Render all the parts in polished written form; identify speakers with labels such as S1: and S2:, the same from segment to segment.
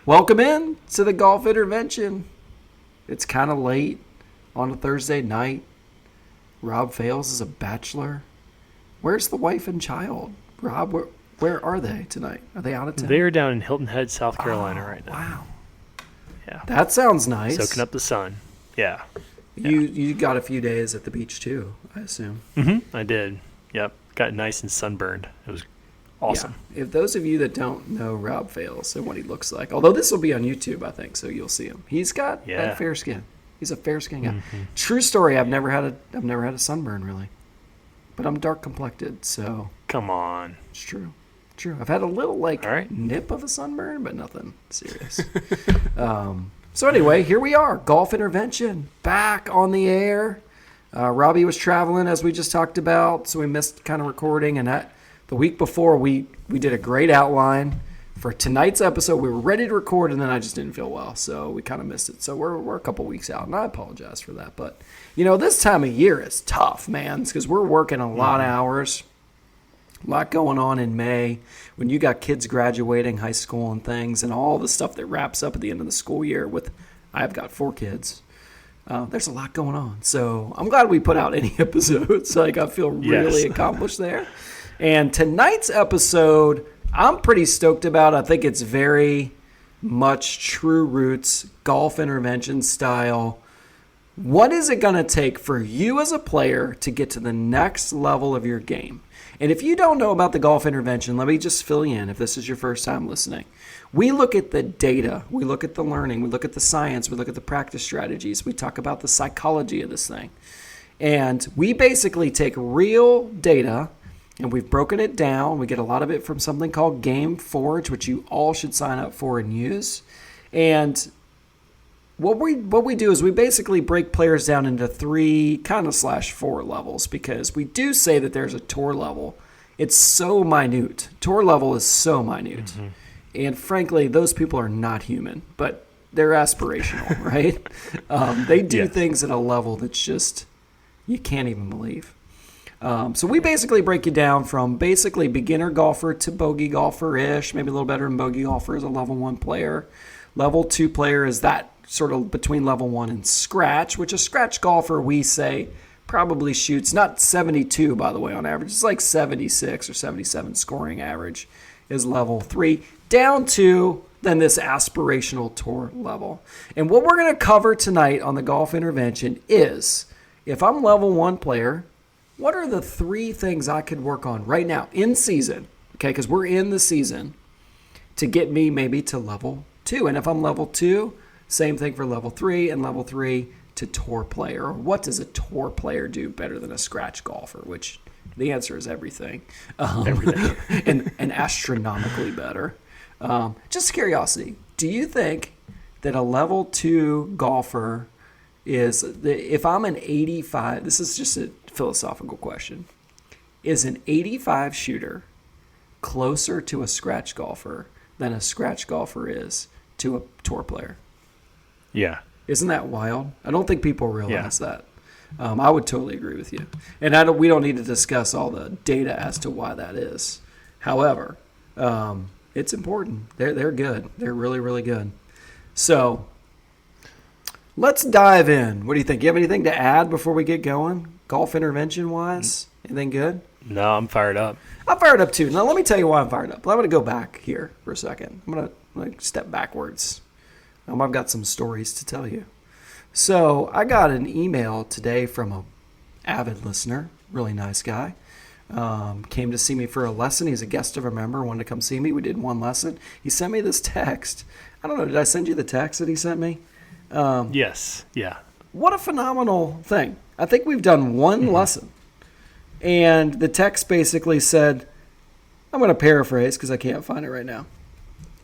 S1: Welcome in to the Golf Intervention. It's kind of late on a Thursday night. Rob Fales is a bachelor. Where's the wife and child? Rob, where are they tonight? Are they out of town?
S2: They're down in Hilton Head, South Carolina right now.
S1: Wow.
S2: Yeah.
S1: That sounds nice.
S2: Soaking up the sun. Yeah.
S1: You got a few days at the beach too, I assume.
S2: Mm-hmm. I did. Yep. Got nice and sunburned. It was awesome.
S1: Yeah. If those of you that don't know Rob Fales and what he looks like, although this will be on YouTube, I think, so you'll see him. He's got that fair skin. He's a fair skin guy.
S2: Mm-hmm.
S1: True story. I've never had a sunburn really, but I'm dark complected, so
S2: Come on.
S1: it's true. True. I've had a little
S2: right.
S1: nip of a sunburn, but nothing serious. So anyway, here we are, Golf Intervention, back on the air. Robbie was traveling, as we just talked about, so we missed kind of recording. And the week before, we did a great outline for tonight's episode. We were ready to record, and then I just didn't feel well, so we kind of missed it. So we're a couple weeks out, and I apologize for that. But, this time of year is tough, man, because we're working a lot of hours. A lot going on in May when you got kids graduating high school and things and all the stuff that wraps up at the end of the school year I've got 4 kids. There's a lot going on. So I'm glad we put out any episodes. I feel really accomplished there. And tonight's episode, I'm pretty stoked about. I think it's very much true roots, golf intervention style. What is it going to take for you as a player to get to the next level of your game? And if you don't know about the Golf Intervention, let me just fill you in if this is your first time listening. We look at the data. We look at the learning. We look at the science. We look at the practice strategies. We talk about the psychology of this thing. And we basically take real data, and we've broken it down. We get a lot of it from something called GameForge, which you all should sign up for and use. And what we do is we basically break players down into 3 kind of /4 levels, because we do say that there's a tour level. It's so minute. Tour level is so minute. Mm-hmm. And frankly, those people are not human, but they're aspirational, right? They do things at a level that's just, you can't even believe. So we basically break you down from basically beginner golfer to bogey golfer-ish, maybe a little better than bogey golfer is a level 1 player. Level 2 player is that sort of between level 1 and scratch, which a scratch golfer, we say, probably shoots, not 72, by the way, on average. It's like 76 or 77 scoring average is level 3, down to then this aspirational tour level. And what we're going to cover tonight on the Golf Intervention is, if I'm level 1 player, what are the 3 things I could work on right now in season, okay, because we're in the season, to get me maybe to level 2. And if I'm level 2, same thing for level 3, and level 3 to tour player. Or what does a tour player do better than a scratch golfer? Which the answer is everything. Everything. and astronomically better. Just curiosity, do you think that a level 2 golfer is, if I'm an 85, this is just a philosophical question, is an 85 shooter closer to a scratch golfer than a scratch golfer is to a tour player?
S2: Yeah.
S1: Isn't that wild? I don't think people realize that. I would totally agree with you. And we don't need to discuss all the data as to why that is. However, it's important. They're good. They're really, really good. So let's dive in. What do you think? You have anything to add before we get going? Golf intervention-wise? Anything good?
S2: No, I'm fired up.
S1: I'm fired up too. Now, let me tell you why I'm fired up. I'm going to go back here for a second. I'm going to step backwards. I've got some stories to tell you. So I got an email today from an avid listener, really nice guy. Came to see me for a lesson. He's a guest of a member, wanted to come see me. We did 1 lesson. He sent me this text. I don't know, did I send you the text that he sent me?
S2: Yes, yeah.
S1: What a phenomenal thing. I think we've done 1 lesson. And the text basically said, I'm going to paraphrase because I can't find it right now.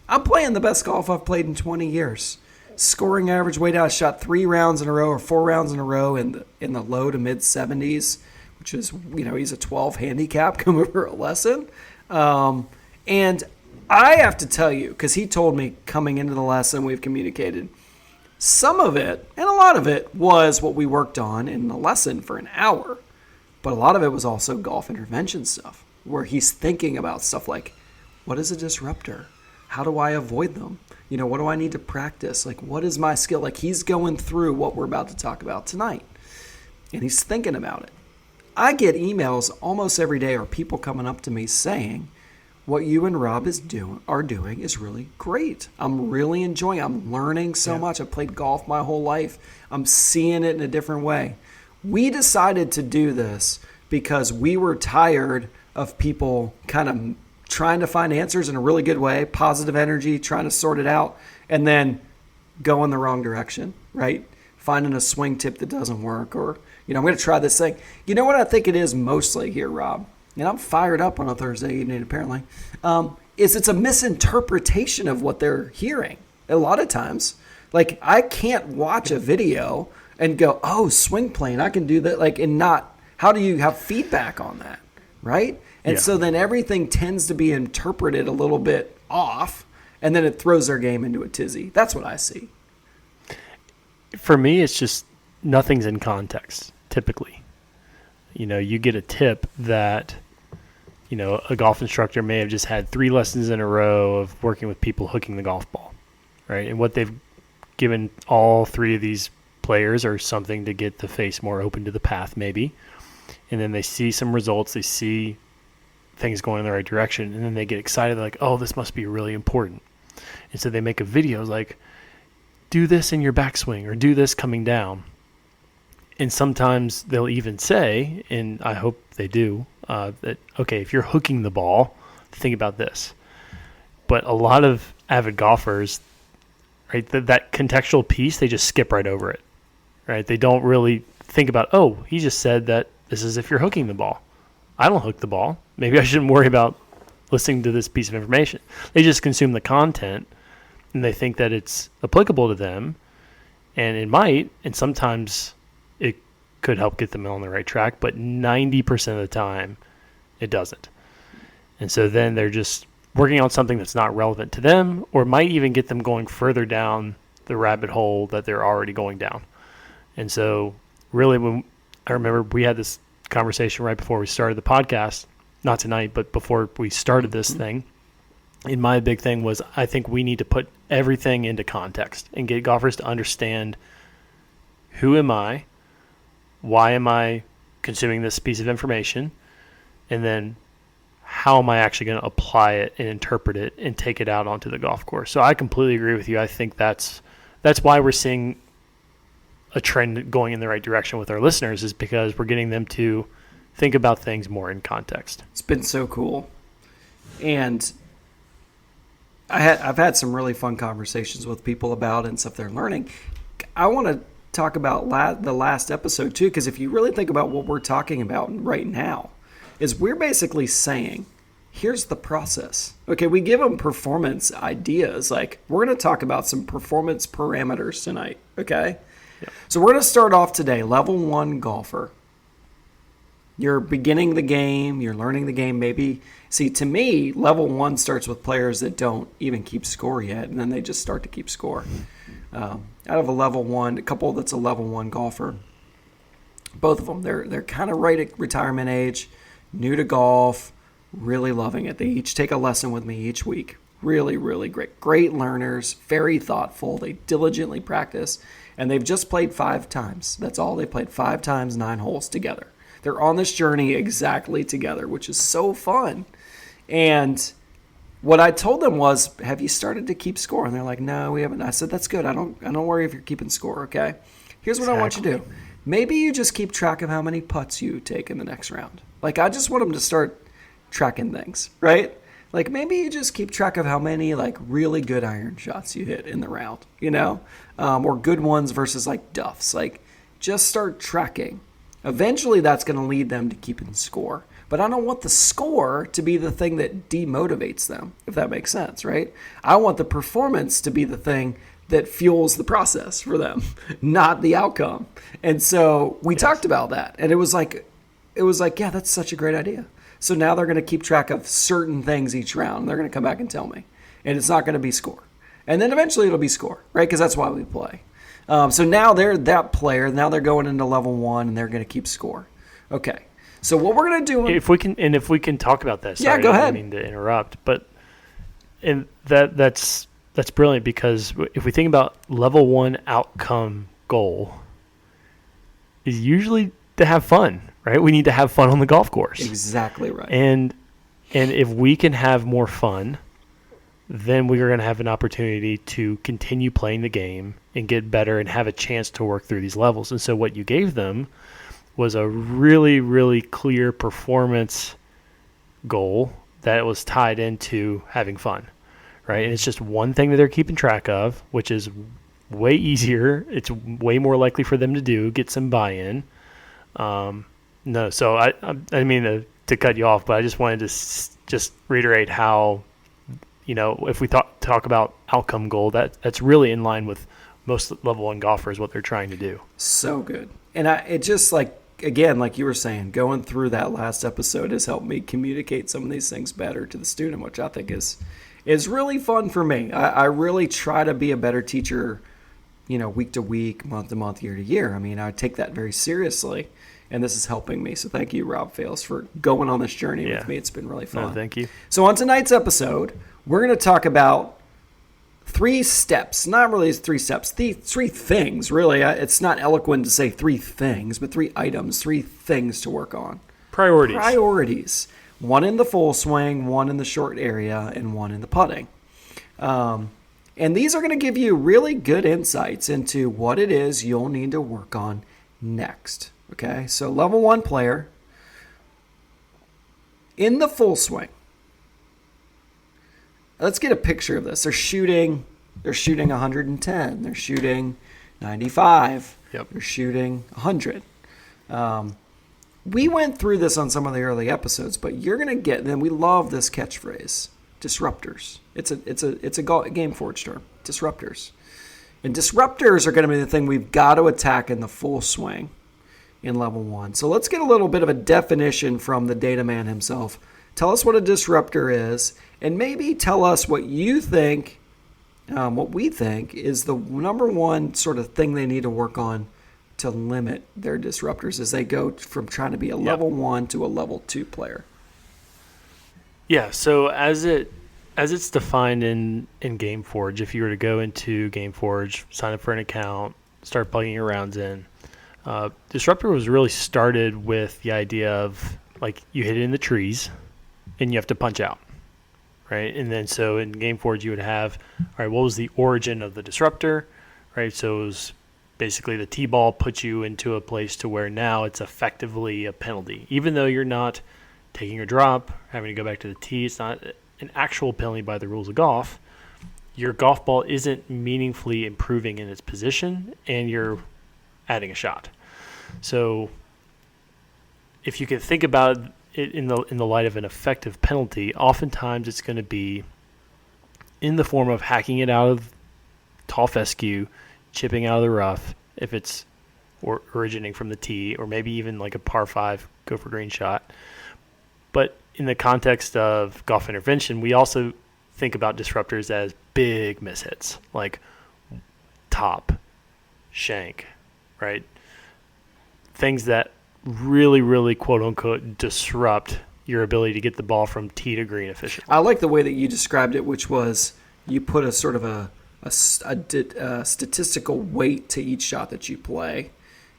S1: I'm playing the best golf I've played in 20 years. Scoring average way down. I shot 3 rounds in a row or 4 rounds in a row in the low to mid 70s, which is, he's a 12 handicap coming for a lesson. And I have to tell you, because he told me coming into the lesson, we've communicated, some of it, and a lot of it, was what we worked on in the lesson for an hour. But a lot of it was also golf intervention stuff, where he's thinking about stuff like, what is a disruptor? How do I avoid them? What do I need to practice? Like, what is my skill? Like, he's going through what we're about to talk about tonight, and he's thinking about it. I get emails almost every day or people coming up to me saying, what you and Rob are doing is really great. I'm really enjoying it. I'm learning so much. I've played golf my whole life. I'm seeing it in a different way. We decided to do this because we were tired of people kind of trying to find answers in a really good way, positive energy, trying to sort it out, and then go in the wrong direction, right? Finding a swing tip that doesn't work, or, I'm going to try this thing. You know what I think it is mostly here, Rob? And I'm fired up on a Thursday evening, apparently, is it's a misinterpretation of what they're hearing. A lot of times, like, I can't watch a video and go, oh, swing plane, I can do that, like, and not, how do you have feedback on that, right? And so then everything tends to be interpreted a little bit off, and then it throws their game into a tizzy. That's what I see.
S2: For me, it's just nothing's in context, typically. You get a tip that, a golf instructor may have just had 3 lessons in a row of working with people hooking the golf ball, right? And what they've given all 3 of these players are something to get the face more open to the path, maybe. And then they see some results, they see things going in the right direction, and then they get excited, like, oh, this must be really important. And so they make a video like, do this in your backswing or do this coming down. And sometimes they'll even say, and I hope they do, that, okay, if you're hooking the ball, think about this. But a lot of avid golfers, right, that contextual piece, they just skip right over it, right? They don't really think about, oh, he just said that this is if you're hooking the ball. I don't hook the ball. Maybe I shouldn't worry about listening to this piece of information. They just consume the content, and they think that it's applicable to them, and it might, and sometimes it could help get them on the right track, but 90% of the time, it doesn't. And so then they're just working on something that's not relevant to them, or might even get them going further down the rabbit hole that they're already going down. And so really, when I remember we had this conversation right before we started the podcast, not tonight, but before we started this thing, and my big thing was, I think we need to put everything into context and get golfers to understand, who am I? Why am I consuming this piece of information? And then how am I actually going to apply it and interpret it and take it out onto the golf course? So I completely agree with you. I think that's why we're seeing a trend going in the right direction with our listeners, is because we're getting them to think about things more in context.
S1: It's been so cool. And I've had some really fun conversations with people about it and stuff they're learning. I want to talk about the last episode too, because if you really think about what we're talking about right now, is we're basically saying, here's the process. Okay, we give them performance ideas. Like, we're going to talk about some performance parameters tonight, okay?
S2: Yep.
S1: So we're going to start off today, level 1 golfer. You're beginning the game, you're learning the game maybe. See, to me, level 1 starts with players that don't even keep score yet, and then they just start to keep score. Out of a level 1, a couple that's a level 1 golfer, both of them, they're kind of right at retirement age, new to golf, really loving it. They each take a lesson with me each week. Really, really great. Great learners, very thoughtful. They diligently practice, and they've just played 5 times. That's all. They played 5 times, 9 holes together. They're on this journey exactly together, which is so fun. And what I told them was, have you started to keep score? And they're like, no, we haven't. I said, that's good. I don't worry if you're keeping score, okay? Here's what I want you to do. Maybe you just keep track of how many putts you take in the next round. Like, I just want them to start tracking things, right? Like, maybe you just keep track of how many, like, really good iron shots you hit in the round, or good ones versus, like, duffs. Like, just start tracking. Eventually, that's going to lead them to keeping score. But I don't want the score to be the thing that demotivates them, if that makes sense, right? I want the performance to be the thing that fuels the process for them, not the outcome. And so we talked about that, and it was like, yeah, that's such a great idea. So now they're going to keep track of certain things each round. They're going to come back and tell me, and it's not going to be score. And then eventually it'll be score, right? Because that's why we play. So now they're that player. Now they're going into level 1, and they're going to keep score. Okay. So what we're going to do,
S2: if we can talk about this.
S1: Yeah, go ahead.
S2: I don't mean to interrupt, but that's that's brilliant, because if we think about level 1 outcome goal, is usually to have fun, right? We need to have fun on the golf course.
S1: Exactly right.
S2: And if we can have more fun, then we are going to have an opportunity to continue playing the game and get better and have a chance to work through these levels. And so what you gave them was a really, really clear performance goal that was tied into having fun, right? And it's just one thing that they're keeping track of, which is way easier. It's way more likely for them to do, get some buy-in. No, so I didn't mean to cut you off, but I just wanted to just reiterate how, if we talk about outcome goal, that's really in line with most level 1 golfers, what they're trying to do.
S1: So good. And it just again, like you were saying, going through that last episode has helped me communicate some of these things better to the student, which I think is really fun for me. I really try to be a better teacher, week to week, month to month, year to year. I mean, I take that very seriously, and this is helping me. So thank you, Rob Fales, for going on this journey with me. It's been really fun.
S2: No, thank you.
S1: So on tonight's episode, we're going to talk about 3 steps, not really 3 steps, 3 things, really. It's not eloquent to say 3 things, but 3 items, 3 things to work on. Priorities. 1 in the full swing, 1 in the short area, and 1 in the putting. And these are going to give you really good insights into what it is you'll need to work on next. Okay, so level 1 player in the full swing. Let's get a picture of this. They're shooting 110. They're shooting 95.
S2: Yep.
S1: They're shooting 100. We went through this on some of the early episodes, but you're going to get them. We love this catchphrase, disruptors. It's a Gameforge term, disruptors. And disruptors are going to be the thing we've got to attack in the full swing in level 1. So let's get a little bit of a definition from the data man himself. Tell us what a disruptor is, and maybe tell us what you think, what we think is the number 1 sort of thing they need to work on to limit their disruptors as they go from trying to be a level 1 to a level 2 player.
S2: Yeah, so as it's defined in Gameforge, if you were to go into Gameforge, sign up for an account, start plugging your rounds in, disruptor was really started with the idea of, like, you hit it in the trees and you have to punch out, right? And then so in Gameforge you would have, all right, what was the origin of the disruptor, right? So it was basically the tee ball puts you into a place to where now it's effectively a penalty. Even though you're not taking a drop, having to go back to the tee, it's not an actual penalty by the rules of golf. Your golf ball isn't meaningfully improving in its position, and you're adding a shot. So if you can think about it in the light of an effective penalty, oftentimes it's going to be in the form of hacking it out of tall fescue, chipping out of the rough, if it's originating from the tee, or maybe even like a par 5 go for green shot. But in the context of golf intervention, we also think about disruptors as big mishits, like top, shank, right? Things that really, really, quote-unquote, disrupt your ability to get the ball from tee to green efficiently.
S1: I like the way that you described it, which was you put a sort of a statistical weight to each shot that you play.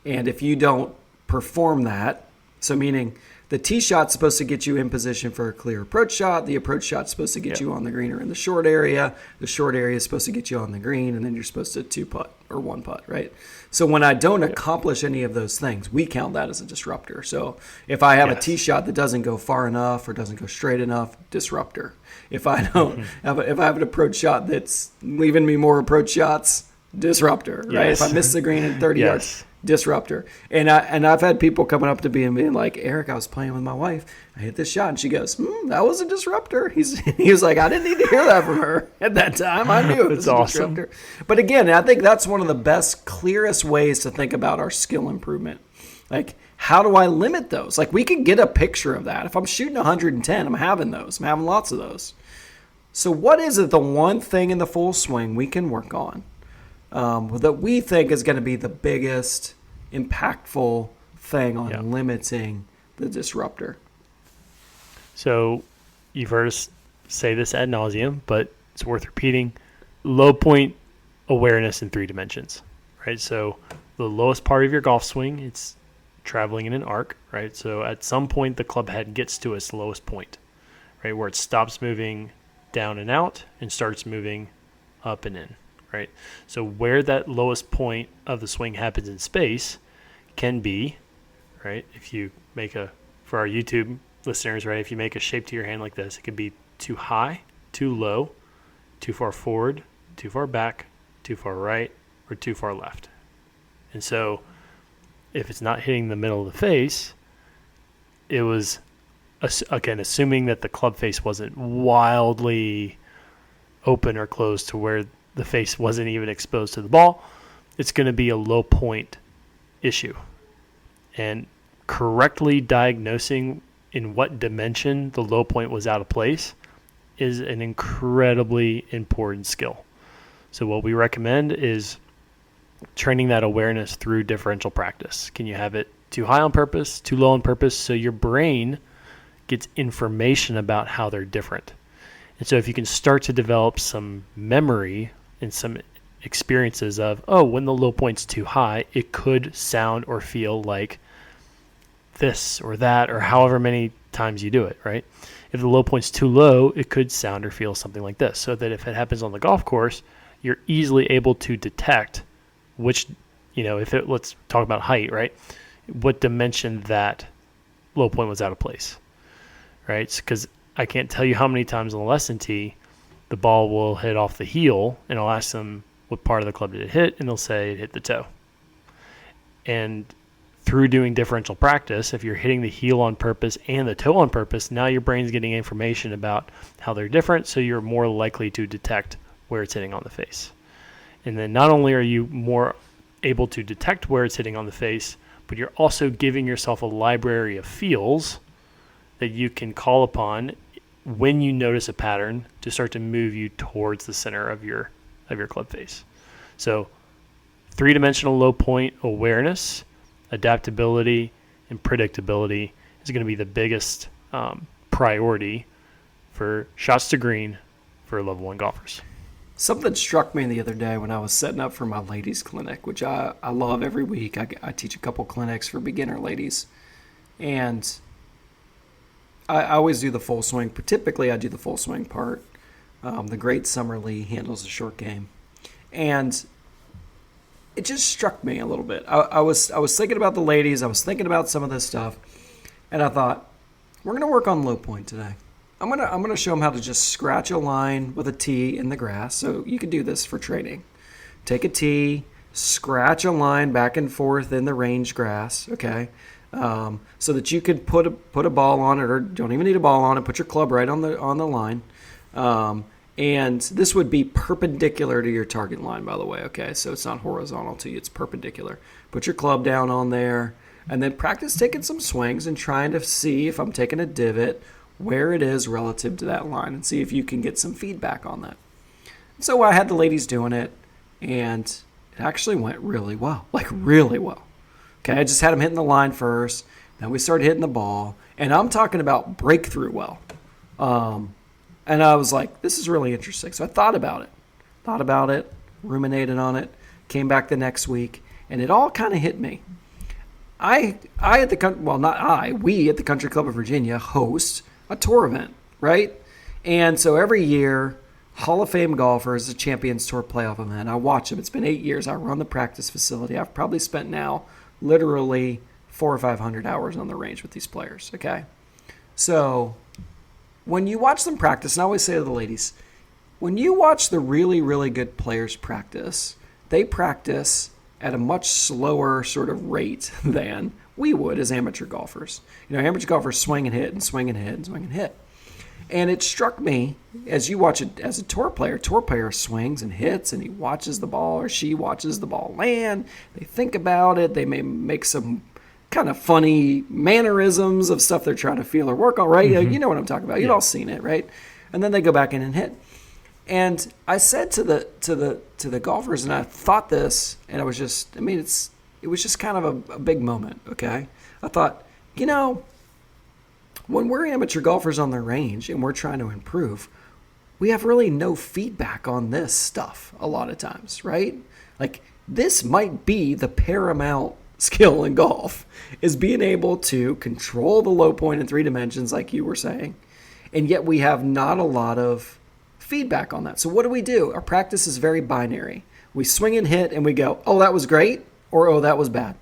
S1: And if you don't perform that, so meaning the tee shot's supposed to get you in position for a clear approach shot. The approach shot's supposed to get you on the green or in the short area. The short area is supposed to get you on the green, and then you're supposed to 2-putt or 1-putt, right? So when I don't accomplish any of those things, we count that as a disruptor. So if I have a tee shot that doesn't go far enough or doesn't go straight enough, disruptor. If I don't if I have an approach shot that's leaving me more approach shots, disruptor, right? If I miss the green at 30 yards, disruptor. And I've had people coming up to me and being like, Eric, I was playing with my wife. I hit this shot, and she goes, that was a disruptor. He was like, I didn't need to hear that from her at that time. I knew it was a disruptor. But again, I think that's one of the best, clearest ways to think about our skill improvement. Like, how do I limit those? Like, we can get a picture of that. If I'm shooting 110, I'm having those. I'm having lots of those. So what is it, the one thing in the full swing we can work on that we think is going to be the biggest impactful thing on limiting the disruptor?
S2: So you've heard us say this ad nauseum, but it's worth repeating. low point awareness in 3 dimensions, right? So the lowest part of your golf swing, it's traveling in an arc, right? So at some point, the club head gets to its lowest point, right, where it stops moving down and out and starts moving up and in, right? So where that lowest point of the swing happens in space can be, right, if you make for our YouTube listeners, right, if you make a shape to your hand like this, it could be too high, too low, too far forward, too far back, too far right, or too far left. And so if it's not hitting the middle of the face, it was, again, assuming that the club face wasn't wildly open or closed to where the face wasn't even exposed to the ball, it's going to be a low point issue. And correctly diagnosing in what dimension the low point was out of place is an incredibly important skill. So what we recommend is training that awareness through differential practice. Can you have it too high on purpose, too low on purpose, so your brain gets information about how they're different? And so if you can start to develop some memory and some experiences of, oh, when the low point's too high, it could sound or feel like this or that, or however many times you do it, right? If the low point's too low, it could sound or feel something like this, so that if it happens on the golf course, you're easily able to detect which, let's talk about height, right? What dimension that low point was out of place, right? Because I can't tell you how many times on the lesson tee, the ball will hit off the heel, and I'll ask them what part of the club did it hit, and they'll say it hit the toe. And through doing differential practice, if you're hitting the heel on purpose and the toe on purpose, now your brain's getting information about how they're different, so you're more likely to detect where it's hitting on the face. And then not only are you more able to detect where it's hitting on the face, but you're also giving yourself a library of feels that you can call upon when you notice a pattern to start to move you towards the center of your club face. So 3-dimensional low point awareness, adaptability, and predictability is going to be the biggest priority for shots to green for level 1 golfers.
S1: Something struck me the other day when I was setting up for my ladies clinic, which I love every week. I teach a couple clinics for beginner ladies, and I always do the full swing. Typically, I do the full swing part. The great Summer Lee handles the short game, and it just struck me a little bit. I was thinking about the ladies. I was thinking about some of this stuff, and I thought, we're going to work on low point today. I'm gonna show them how to just scratch a line with a tee in the grass. So you can do this for training. Take a tee, scratch a line back and forth in the range grass, okay? So that you could put a ball on it, or don't even need a ball on it. Put your club right on the line, and this would be perpendicular to your target line, by the way. Okay, so it's not horizontal to you; it's perpendicular. Put your club down on there, and then practice taking some swings and trying to see if I'm taking a divot, where it is relative to that line, and see if you can get some feedback on that. So I had the ladies doing it, and it actually went really well, like really well. Okay, I just had them hitting the line first, then we started hitting the ball, and I'm talking about breakthrough well. And I was like, this is really interesting. So I thought about it, ruminated on it, came back the next week, and it all kind of hit me. We at the Country Club of Virginia host a tour event, right? And so every year, Hall of Fame golfers, the Champions Tour playoff event, I watch them. It's been 8 years. I run the practice facility. I've probably spent now literally 400 or 500 hours on the range with these players, okay? So when you watch them practice, and I always say to the ladies, when you watch the really, really good players practice, they practice at a much slower sort of rate than we would as amateur golfers. Amateur golfers swing and hit and swing and hit and swing and hit. And it struck me, as you watch it as a tour player swings and hits, and he watches the ball or she watches the ball land. They think about it. They may make some kind of funny mannerisms of stuff they're trying to feel or work on, right?
S2: Mm-hmm.
S1: You know what I'm talking about. You've all seen it, right? And then they go back in and hit. And I said to the golfers, and I thought this, and it was just kind of a big moment, okay? I thought, when we're amateur golfers on the range and we're trying to improve, we have really no feedback on this stuff a lot of times, right? Like, this might be the paramount skill in golf, is being able to control the low point in 3 dimensions, like you were saying, and yet we have not a lot of feedback on that. So what do? Our practice is very binary. We swing and hit, and we go, oh, that was great, or oh, that was bad.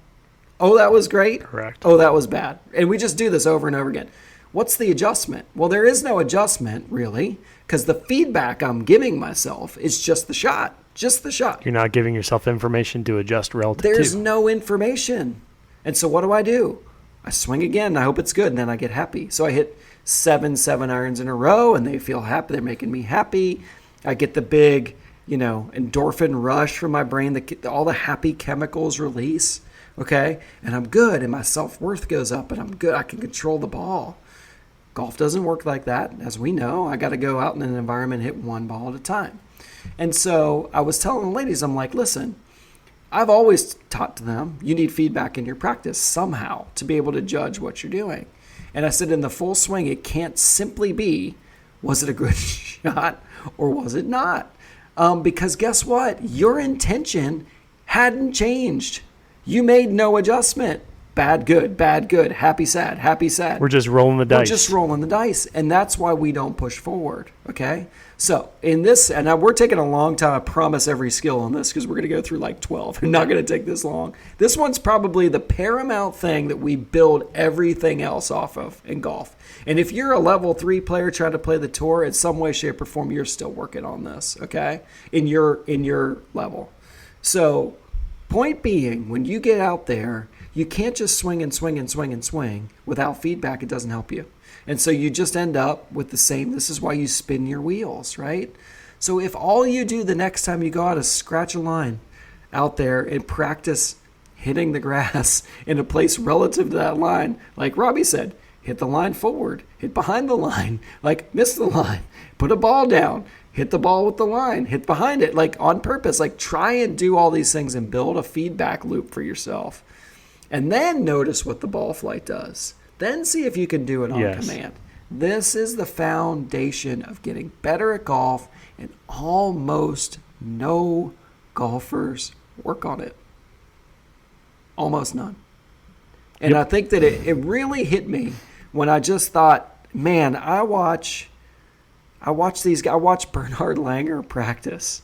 S1: Oh, that was great.
S2: Correct.
S1: Oh, that was bad. And we just do this over and over again. What's the adjustment? Well, there is no adjustment, really, because the feedback I'm giving myself is just the shot. Just the shot.
S2: You're not giving yourself information to adjust relative
S1: There's
S2: to.
S1: no information. And so what do? I swing again, and I hope it's good, and then I get happy. So I hit 7 irons in a row, and they feel happy. They're making me happy. I get the big, endorphin rush from my brain. All the happy chemicals release, okay? And I'm good, and my self-worth goes up, and I'm good. I can control the ball. Golf doesn't work like that, as we know. I got to go out in an environment, hit one ball at a time. And so I was telling the ladies, I'm like, listen, I've always taught to them, you need feedback in your practice somehow to be able to judge what you're doing. And I said, in the full swing, it can't simply be, was it a good shot or was it not? Because guess what? Your intention hadn't changed. You made no adjustment. Bad, good, happy, sad, happy, sad.
S2: We're just rolling the dice.
S1: We're just rolling the dice. And that's why we don't push forward, okay? So in this, and now we're taking a long time, I promise, every skill on this, because we're going to go through like 12. We're not going to take this long. This one's probably the paramount thing that we build everything else off of in golf. And if you're a level 3 player trying to play the tour, in some way, shape, or form, you're still working on this, okay? In your level. So point being, when you get out there, you can't just swing and swing and swing and swing without feedback. It doesn't help you. And so you just end up with the same. This is why you spin your wheels, right? So if all you do the next time you go out is scratch a line out there and practice hitting the grass in a place relative to that line, like Robbie said, hit the line forward, hit behind the line, like miss the line, put a ball down, hit the ball with the line, hit behind it, like on purpose, like try and do all these things and build a feedback loop for yourself. And then notice what the ball flight does. Then see if you can do it on command. This is the foundation of getting better at golf, and almost no golfers work on it. Almost none. And I think that it really hit me when I just thought, man, I watch these guys. I watch Bernhard Langer practice.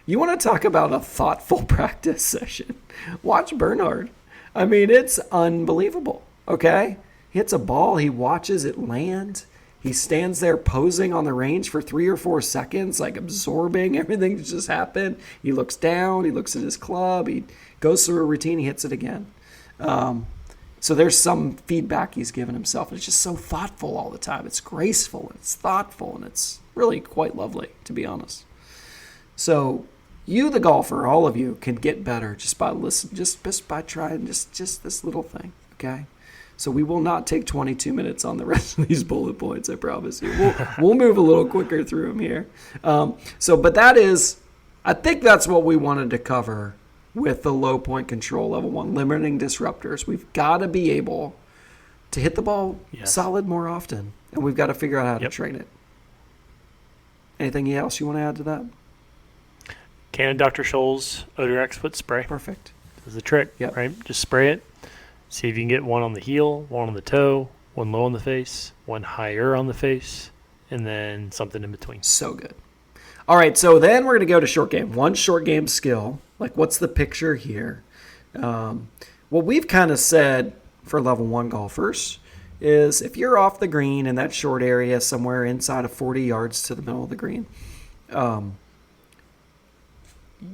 S1: You want to talk about a thoughtful practice session? Watch Bernhard. I mean, it's unbelievable, okay? He hits a ball. He watches it land. He stands there posing on the range for 3 or 4 seconds, like absorbing everything that just happened. He looks down. He looks at his club. He goes through a routine. He hits it again. So there's some feedback he's given himself. It's just so thoughtful all the time. It's graceful. It's thoughtful. And it's really quite lovely, to be honest. So you, the golfer, all of you, can get better just by listening, just by trying just this little thing, okay? So we will not take 22 minutes on the rest of these bullet points, I promise you. We'll move a little quicker through them here. But that is, I think that's what we wanted to cover with the low point control level 1, limiting disruptors. We've got to be able to hit the ball solid more often, and we've got to figure out how to train it. Anything else you want to add to that?
S2: Can Dr. Scholl's Odorex foot spray.
S1: Perfect.
S2: Does the trick, right? Just spray it. See if you can get one on the heel, one on the toe, one low on the face, one higher on the face, and then something in between.
S1: So good. All right, so then we're going to go to short game. One short game skill. Like, what's the picture here? What we've kind of said for level 1 golfers is if you're off the green in that short area somewhere inside of 40 yards to the middle of the green,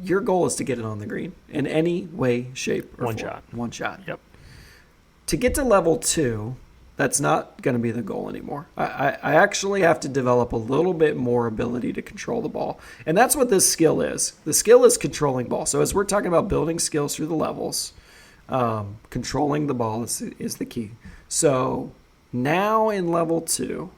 S1: your goal is to get it on the green in any way, shape, or form. One shot.
S2: Yep.
S1: To get to level 2, that's not going to be the goal anymore. I actually have to develop a little bit more ability to control the ball. And that's what this skill is. The skill is controlling ball. So as we're talking about building skills through the levels, controlling the ball is the key. So now in level 2,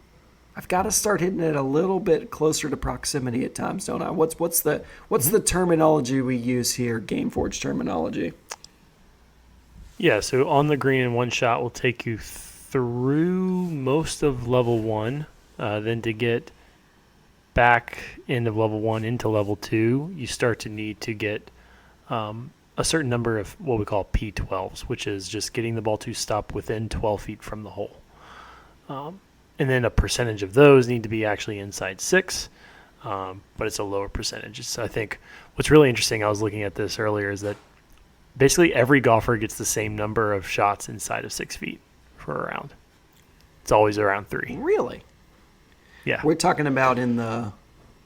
S1: I've got to start hitting it a little bit closer to proximity at times, don't I? What's the terminology we use here, GameForge terminology?
S2: Yeah, so on the green in one shot will take you through most of level 1. Then to get back end of level 1 into level 2, you start to need to get a certain number of what we call P12s, which is just getting the ball to stop within 12 feet from the hole. And then a percentage of those need to be actually inside 6, but it's a lower percentage. So I think what's really interesting, I was looking at this earlier, is that basically every golfer gets the same number of shots inside of 6 feet for a round. It's always around 3.
S1: Really?
S2: Yeah.
S1: We're talking about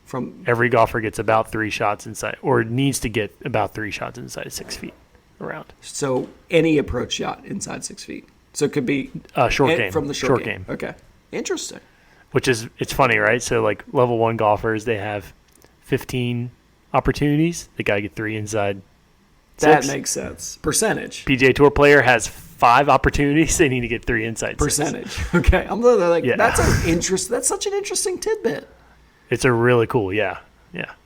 S1: from
S2: Every golfer gets about 3 shots inside, or needs to get about 3 shots inside of 6 feet around.
S1: so any approach shot inside 6 feet. So it could be
S2: Short game.
S1: from the short game. Okay, interesting.
S2: Which is, it's funny, right? So like level 1 golfers, they have 15 opportunities. They got to get 3 inside 6.
S1: That makes sense. Percentage.
S2: PGA Tour player has 5 opportunities. They need to get 3 inside 6.
S1: Percentage. Okay, I'm literally like,
S2: Yeah.
S1: that's such an interesting tidbit.
S2: It's a really cool, yeah.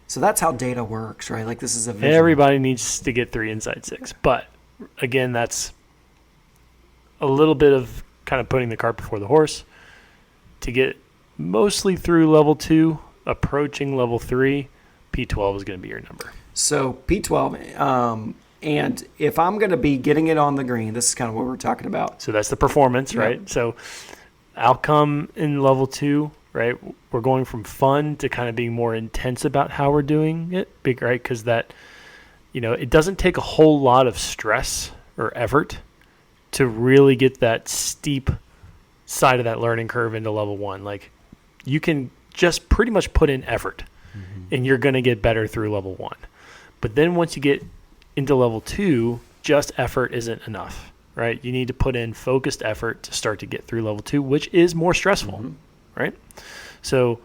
S1: So that's how data works, right? Like this is a visual.
S2: Everybody needs to get 3 inside 6. But again, that's a little bit of kind of putting the cart before the horse. To get mostly through level 2, approaching level 3, P12 is going to be your number.
S1: So P12, and if I'm going to be getting it on the green, this is kind of what we're talking about.
S2: So that's the performance, right?
S1: Yep.
S2: So outcome in level 2, right? We're going from fun to kind of being more intense about how we're doing it, right? Because that, it doesn't take a whole lot of stress or effort to really get that steep side of that learning curve into level 1. Like you can just pretty much put in effort and you're going to get better through level 1. But then once you get into level 2, just effort isn't enough, right? You need to put in focused effort to start to get through level 2, which is more stressful, right? So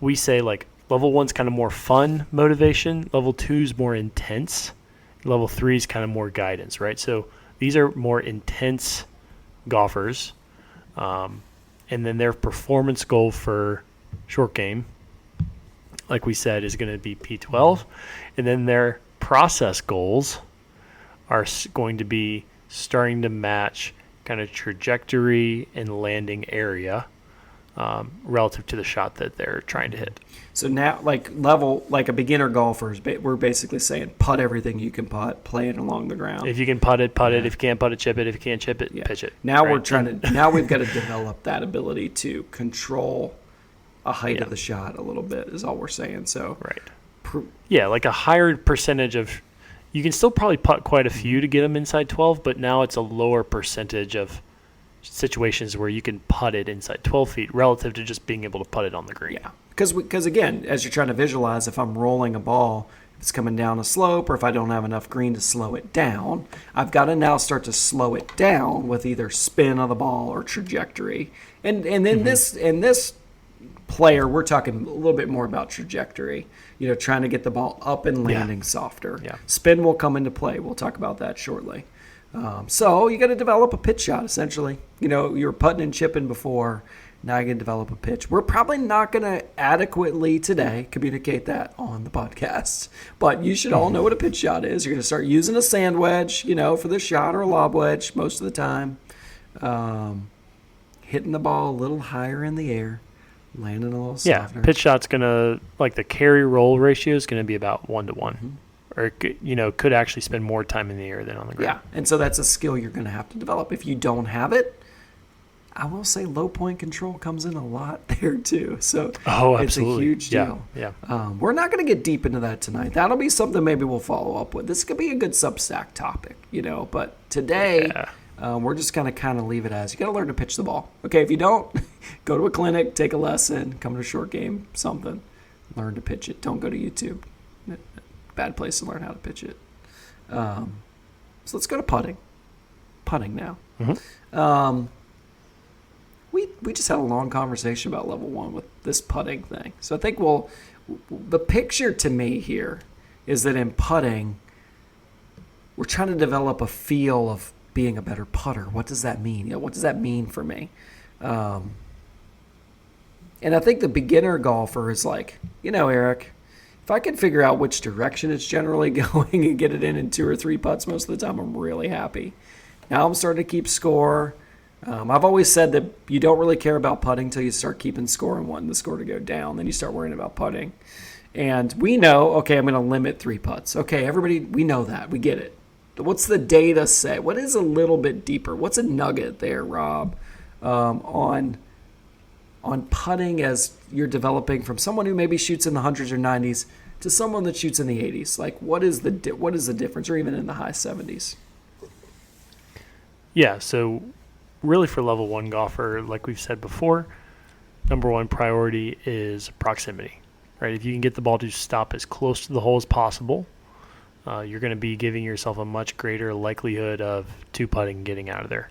S2: we say like level 1's kind of more fun motivation, level 2's more intense, level 3's kind of more guidance, right? So these are more intense golfers, and then their performance goal for short game, like we said, is going to be P12, and then their process goals are going to be starting to match kind of trajectory and landing area relative to the shot that they're trying to hit.
S1: So now, like a beginner golfer, we're basically saying putt everything you can putt, play it along the ground.
S2: If you can putt it, putt it. If you can't putt it, chip it. If you can't chip it, pitch it.
S1: Now
S2: right?
S1: we're trying to. Now we've got to develop that ability to control a height of the shot a little bit. Is all we're saying. So
S2: right. Like a higher percentage of. You can still probably putt quite a few to get them inside 12, but now it's a lower percentage of situations where you can putt it inside 12 feet relative to just being able to putt it on the green.
S1: Yeah, because again, as you're trying to visualize, if I'm rolling a ball, if it's coming down a slope, or if I don't have enough green to slow it down, I've got to now start to slow it down with either spin of the ball or trajectory. And then this player, we're talking a little bit more about trajectory. Trying to get the ball up and landing softer.
S2: Yeah.
S1: Spin will come into play. We'll talk about that shortly. So you got to develop a pitch shot, essentially. You were putting and chipping before. Now you can develop a pitch. We're probably not going to adequately today communicate that on the podcast, but you should all know what a pitch shot is. You're going to start using a sand wedge, for the shot, or a lob wedge most of the time. Hitting the ball a little higher in the air, landing a little softer.
S2: Yeah, pitch shot's going to, like the carry roll ratio is going to be about 1-to-1. Or, could actually spend more time in the air than on the ground.
S1: Yeah, and so that's a skill you're going to have to develop. If you don't have it, I will say low point control comes in a lot there too. So
S2: absolutely.
S1: It's a huge deal.
S2: Yeah.
S1: We're not going to get deep into that tonight. That'll be something maybe we'll follow up with. This could be a good Substack topic, but today we're just going to kind of leave it as you got to learn to pitch the ball. Okay, if you don't, go to a clinic, take a lesson, come to a short game, something. Learn to pitch it. Don't go to YouTube. Bad place to learn how to pitch it. So let's go to putting. Putting now. We just had a long conversation about level 1 with this putting thing. So I think the picture to me here is that in putting, we're trying to develop a feel of being a better putter. What does that mean? What does that mean for me? And I think the beginner golfer is like, Eric, if I can figure out which direction it's generally going and get it in 2 or 3 putts most of the time, I'm really happy. Now I'm starting to keep score. I've always said that you don't really care about putting until you start keeping score and wanting the score to go down. Then you start worrying about putting. And we know, okay, I'm going to limit 3 putts. Okay, everybody, we know that. We get it. What's the data say? What is a little bit deeper? What's a nugget there, Rob, on putting as you're developing from someone who maybe shoots in the hundreds or 90s to someone that shoots in the 80s? Like, what is the difference, or even in the high 70s?
S2: Yeah, so really for level 1 golfer, like we've said before, number 1 priority is proximity, right? If you can get the ball to stop as close to the hole as possible, you're going to be giving yourself a much greater likelihood of 2-putting and getting out of there.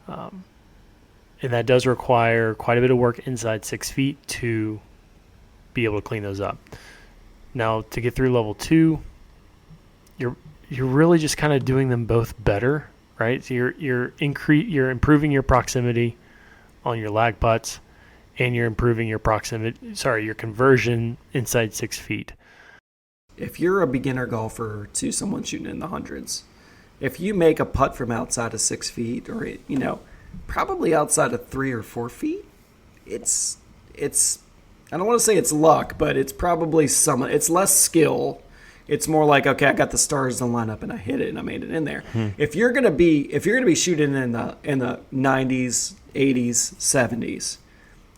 S2: And that does require quite a bit of work inside 6 feet to be able to clean those up. Now, to get through level 2, you're really just kind of doing them both better, right? So you're improving your proximity on your lag putts, and you're improving your your conversion inside 6 feet.
S1: If you're a beginner golfer to someone shooting in the hundreds, if you make a putt from outside of 6 feet, or probably outside of 3 or 4 feet, it's I don't want to say it's luck, but it's probably it's less skill. It's more like, okay, I got the stars to line up and I hit it and I made it in there. If you're gonna be shooting in the 90s, 80s, 70s,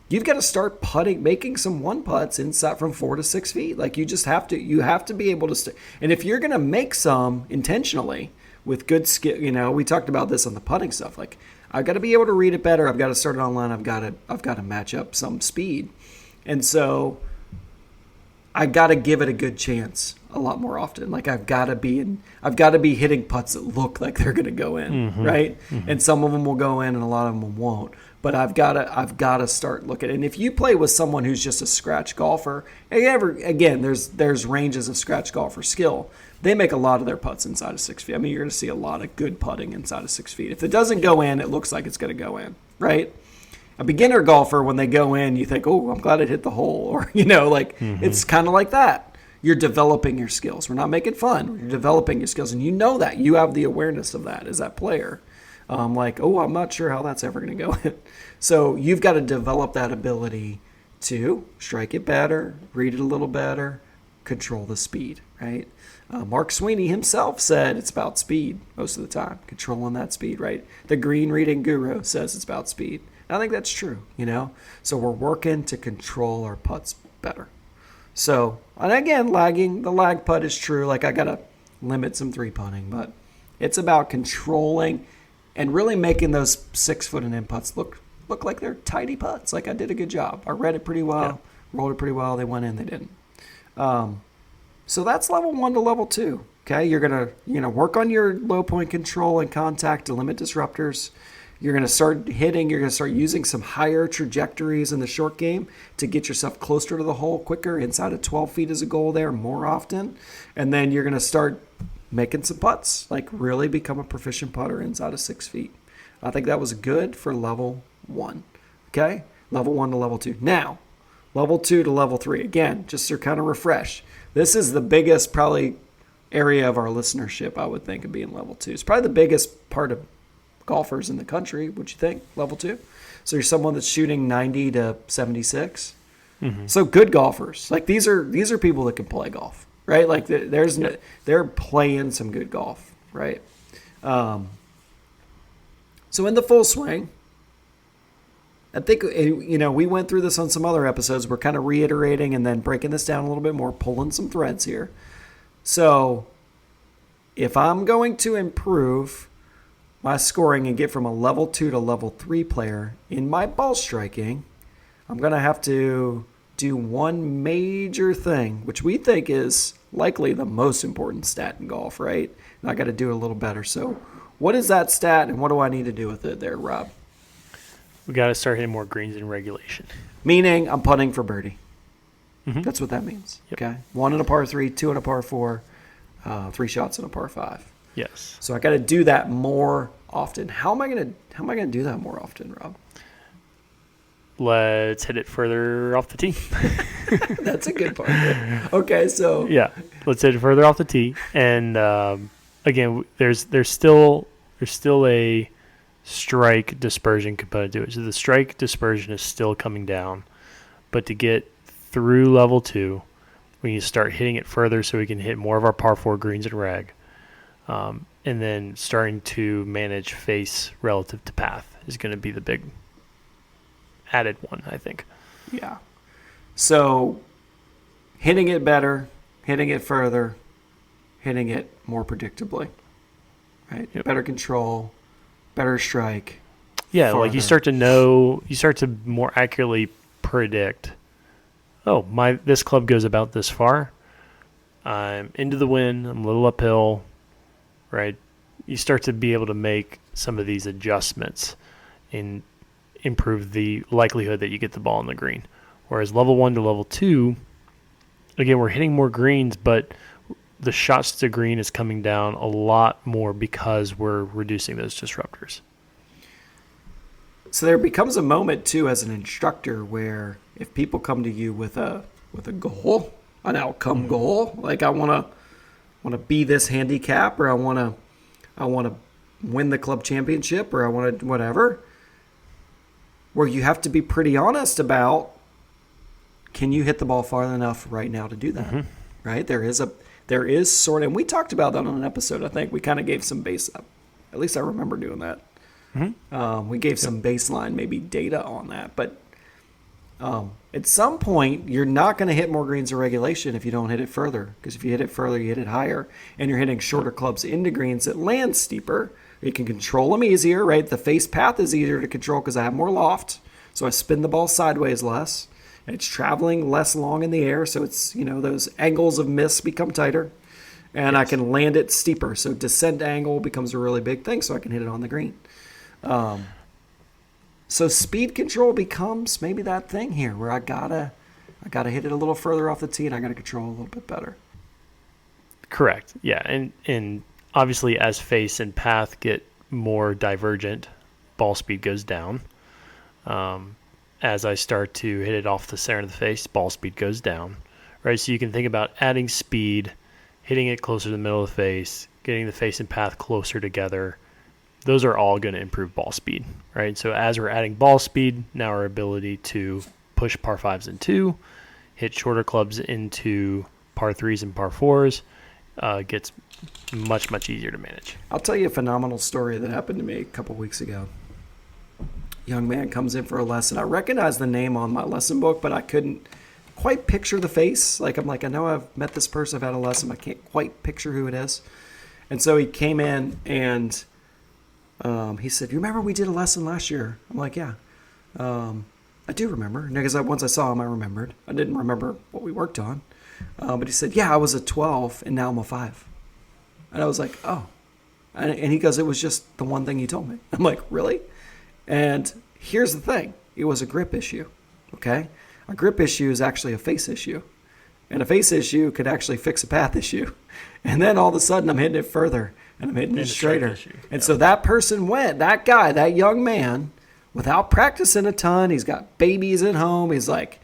S1: you've got to start making some 1-putts inside from 4 to 6 feet. Like, you have to be able to and if you're gonna make some intentionally with good skill, we talked about this on the putting stuff. Like, I've got to be able to read it better. I've got to start it online. I've got to match up some speed, and so I got to give it a good chance a lot more often. Like, I've got to be hitting putts that look like they're going to go in, right? And some of them will go in, and a lot of them won't. But I've got to start looking. And if you play with someone who's just a scratch golfer, again, there's ranges of scratch golfer skill. They make a lot of their putts inside of 6 feet. I mean, you're going to see a lot of good putting inside of 6 feet. If it doesn't go in, it looks like it's going to go in, right? A beginner golfer, when they go in, you think, oh, I'm glad it hit the hole. Or, it's kind of like that. You're developing your skills. We're not making fun. You're developing your skills. And you know that. You have the awareness of that as that player. I'm not sure how that's ever going to go in. So you've got to develop that ability to strike it better, read it a little better, control the speed, right? Mark Sweeney himself said it's about speed most of the time, controlling that speed, right? The green reading guru says it's about speed. And I think that's true, So we're working to control our putts better. So, and again, the lag putt is true. Like, I got to limit some 3-putting, but it's about controlling and really making those 6-foot and in putts look like they're tidy putts. Like, I did a good job. I read it pretty well, rolled it pretty well. They went in, they didn't. So that's level 1 to level 2. Okay, you're gonna work on your low point control and contact to limit disruptors. You're gonna start hitting. You're gonna start using some higher trajectories in the short game to get yourself closer to the hole quicker. Inside of 12 feet is a goal there more often, and then you're gonna start making some putts. Like, really become a proficient putter inside of 6 feet. I think that was good for level 1. Okay, level 1 to level 2. Now, level 2 to level 3. Again, just to kind of refresh. This is the biggest probably area of our listenership, I would think, of being level 2. It's probably the biggest part of golfers in the country, would you think, level 2? So you're someone that's shooting 90 to 76. So good golfers. Like, these are people that can play golf, right? Like, they're playing some good golf, right? So in the full swing, I think, we went through this on some other episodes. We're kind of reiterating and then breaking this down a little bit more, pulling some threads here. So if I'm going to improve my scoring and get from a level 2 to level 3 player in my ball striking, I'm going to have to do one major thing, which we think is likely the most important stat in golf, right? And I got to do a little better. So what is that stat, and what do I need to do with it there, Rob?
S2: We got to start hitting more greens in regulation.
S1: Meaning I'm putting for birdie. That's what that means. Yep. Okay, 1 in a par 3, 2 in a par 4, 3 shots in a par 5.
S2: Yes.
S1: So I got to do that more often. How am I gonna do that more often, Rob?
S2: Let's hit it further off the tee.
S1: That's a good part. Okay, so
S2: yeah, let's hit it further off the tee. And again, there's still a strike dispersion component to it. So the strike dispersion is still coming down, but to get through level 2, we need to start hitting it further so we can hit more of our par 4 greens and reg. And then starting to manage face relative to path is going to be the big added one, I think.
S1: Yeah. So hitting it better, hitting it further, hitting it more predictably, right?
S2: Yep.
S1: Better control, better strike.
S2: Yeah, like you
S1: farther.
S2: start to more accurately predict, this club goes about this far. I'm into the wind, I'm a little uphill, right? You start to be able to make some of these adjustments and improve the likelihood that you get the ball in the green. Whereas level 1 to level 2, again, we're hitting more greens, but the shots to green is coming down a lot more because we're reducing those disruptors.
S1: So there becomes a moment too as an instructor where if people come to you with a goal, an outcome goal, like I want to be this handicap, or I want to win the club championship, or I want to whatever, where you have to be pretty honest about, can you hit the ball far enough right now to do that? Mm-hmm. Right? There is sort of, and we talked about that on an episode. I think we kind of gave some base up. At least I remember doing that. Mm-hmm. We gave some baseline, maybe data on that. But at some point, you're not going to hit more greens in regulation if you don't hit it further. Because if you hit it further, you hit it higher. And you're hitting shorter clubs into greens that land steeper. You can control them easier, right? The face path is easier to control because I have more loft. So I spin the ball sideways less. And it's traveling less long in the air. So it's, those angles of miss become tighter. And yes. I can land it steeper. So descent angle becomes a really big thing so I can hit it on the green. So speed control becomes maybe that thing here where I gotta hit it a little further off the tee and I gotta control a little bit better.
S2: Correct. Yeah, and obviously as face and path get more divergent, ball speed goes down. As I start to hit it off the center of the face, ball speed goes down. Right, so you can think about adding speed, hitting it closer to the middle of the face, getting the face and path closer together. Those are all going to improve ball speed, right? So as we're adding ball speed, now our ability to push par 5s and 2, hit shorter clubs into par 3s and par 4s gets much, much easier to manage.
S1: I'll tell you a phenomenal story that happened to me a couple weeks ago. Young man comes in for a lesson. I recognize the name on my lesson book, but I couldn't quite picture the face. I'm like, I know I've met this person, I've had a lesson, but I can't quite picture who it is. And so he came in and he said, "You remember we did a lesson last year?" I'm like, "Yeah, I do remember." Because once I saw him, I remembered. I didn't remember what we worked on. But he said, "Yeah, I was a 12 and now I'm a 5." And I was like, "Oh." And he goes, "It was just the one thing you told me." I'm like, "Really?" And here's the thing. It was a grip issue, okay? A grip issue is actually a face issue. And a face issue could actually fix a path issue. And then all of a sudden I'm hitting it further and I'm hitting it straighter. And so that person went, that guy, that young man, without practicing a ton, he's got babies at home. He's like,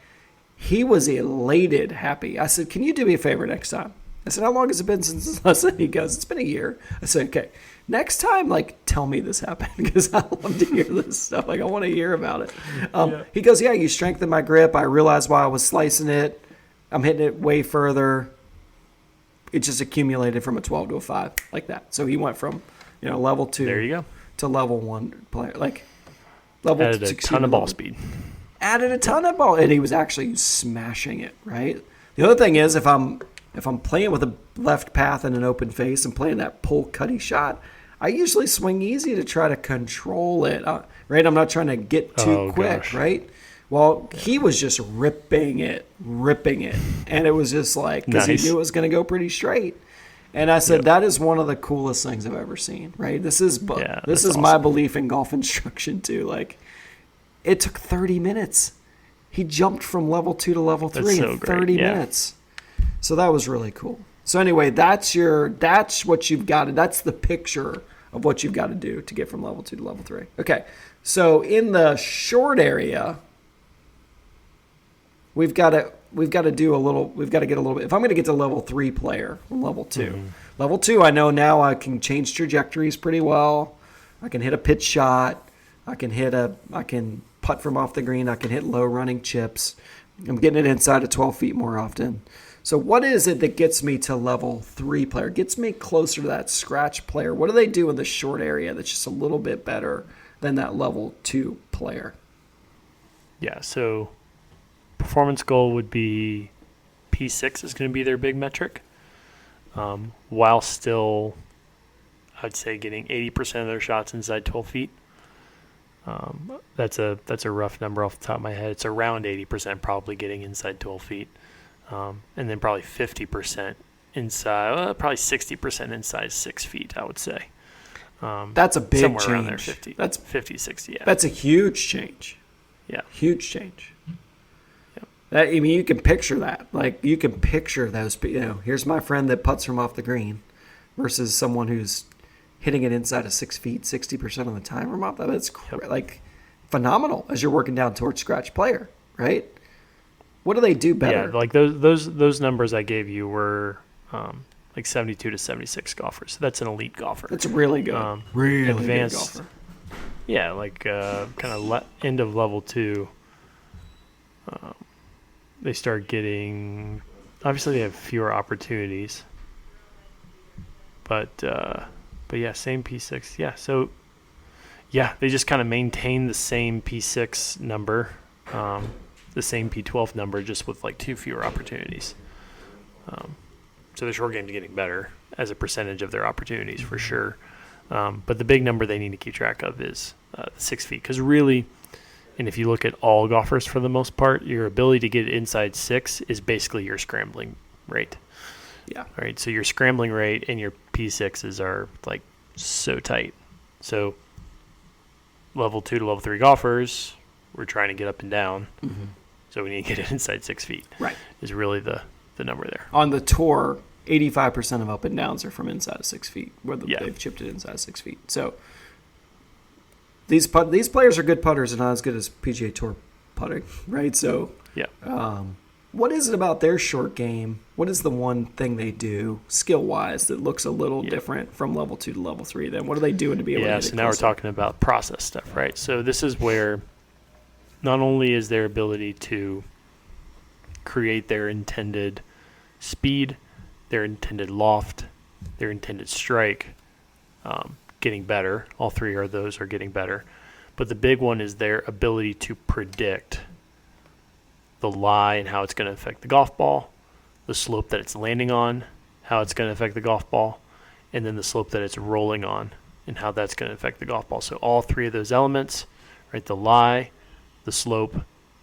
S1: he was elated, happy. I said, "Can you do me a favor next time?" I said, "How long has it been since this lesson?" He goes, "It's been a year." I said, "Okay, next time, tell me this happened because I love to hear this stuff. I want to hear about it." He goes, "Yeah, you strengthened my grip. I realized why I was slicing it. I'm hitting it way further. It just accumulated from a 12 to a 5 like that." So he went from, level 2
S2: there you go.
S1: to level 1 player. Level
S2: added a ton of ball speed.
S1: Added a ton of ball, and he was actually smashing it, right? The other thing is if I'm playing with a left path and an open face and playing that pull cutty shot, I usually swing easy to try to control it, right? I'm not trying to get too quick, right? Well, he was just ripping it. And it was just because he knew it was going to go pretty straight. And I said, That is one of the coolest things I've ever seen, right? This is awesome. My belief in golf instruction too. It took 30 minutes. He jumped from level 2 to level 3 in 30 minutes. So that was really cool. So anyway, that's what you've got to, that's the picture of what you've got to do to get from level 2 to level 3. Okay. So in the short area, we've got to get a little bit. If I'm going to get to level 3 player from level 2, level 2, I know now I can change trajectories pretty well. I can hit a pitch shot. I can putt from off the green. I can hit low running chips. I'm getting it inside of 12 feet more often. So what is it that gets me to level 3 player? Gets me closer to that scratch player? What do they do in the short area that's just a little bit better than that level 2 player?
S2: Yeah, so performance goal would be P6 is going to be their big metric, while still, I'd say, getting 80% of their shots inside 12 feet. That's a rough number off the top of my head. It's around 80% probably getting inside 12 feet. And then probably 50% inside, probably 60% inside 6 feet, I would say.
S1: That's a big
S2: somewhere
S1: change.
S2: around there, 50.
S1: That's
S2: 50, 60, yeah.
S1: That's a huge change.
S2: Yeah.
S1: Huge change.
S2: Yep.
S1: That, I mean, you can picture that. Like, you can picture those, here's my friend that putts from off the green versus someone who's hitting it inside of 6 feet 60% of the time from off that. That's like phenomenal as you're working down towards scratch player, right? What do they do better?
S2: Yeah, like those numbers I gave you were like 72 to 76 golfers. So that's an elite golfer.
S1: That's really good. Really
S2: advanced
S1: good golfer.
S2: Yeah, like kind of end of level 2. They start getting, obviously they have fewer opportunities, but yeah, same P6. Yeah, so yeah, they just kind of maintain the same P6 number, the same P12 number, just with like 2 fewer opportunities. So the short game's getting better as a percentage of their opportunities for sure. But the big number they need to keep track of is the 6 feet. Because really, and if you look at all golfers for the most part, your ability to get inside 6 is basically your scrambling rate.
S1: Yeah.
S2: Right. So your scrambling rate and your P6s are like so tight. So level 2 to level 3 golfers, we're trying to get up and down.
S1: Mm-hmm.
S2: So we need to get it inside 6 feet.
S1: Right.
S2: Is really the number there.
S1: On the tour, 85% of up and downs are from inside of 6 feet, whether
S2: Yeah.
S1: they've chipped it inside of 6 feet. So these players are good putters and not as good as PGA Tour putting, right? So
S2: Yeah.
S1: what is it about their short game? What is the one thing they do skill-wise that looks a little different from level 2 to level 3? Then what are they doing to be able to get
S2: So
S1: it
S2: now we're
S1: closer?
S2: talking about process stuff, right? So this is where not only is their ability to create their intended speed, their intended loft, their intended strike, getting better. All three of those are getting better. But the big one is their ability to predict the lie and how it's going to affect the golf ball, the slope that it's landing on, how it's going to affect the golf ball, and then the slope that it's rolling on and how that's going to affect the golf ball. So all three of those elements, right, the lie, the slope,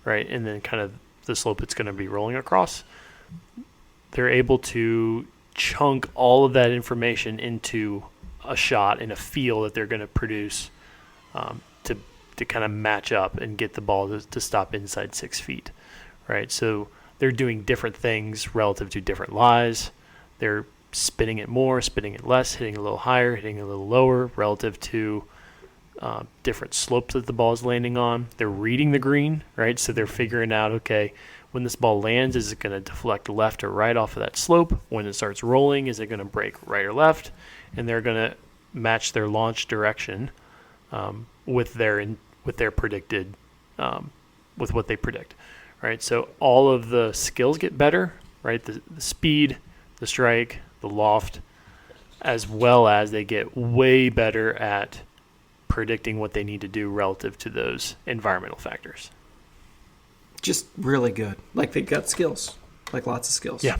S2: right, and then kind of the slope it's going to be rolling across, they're able to chunk all of that information into a shot and a feel that they're going to produce to kind of match up and get the ball to stop inside 6 feet, right? So they're doing different things relative to different lies. They're spinning it more, spinning it less, hitting a little higher, hitting a little lower relative to different slopes that the ball is landing on. They're reading the green, right? So they're figuring out, okay, when this ball lands, is it going to deflect left or right off of that slope? When it starts rolling, is it going to break right or left? And they're going to match their launch direction with their predicted, with what they predict, right? So all of the skills get better, right? The speed, the strike, the loft, as well as they get way better at predicting what they need to do relative to those environmental factors.
S1: Just really good. Like they've got skills, like lots of skills.
S2: Yeah.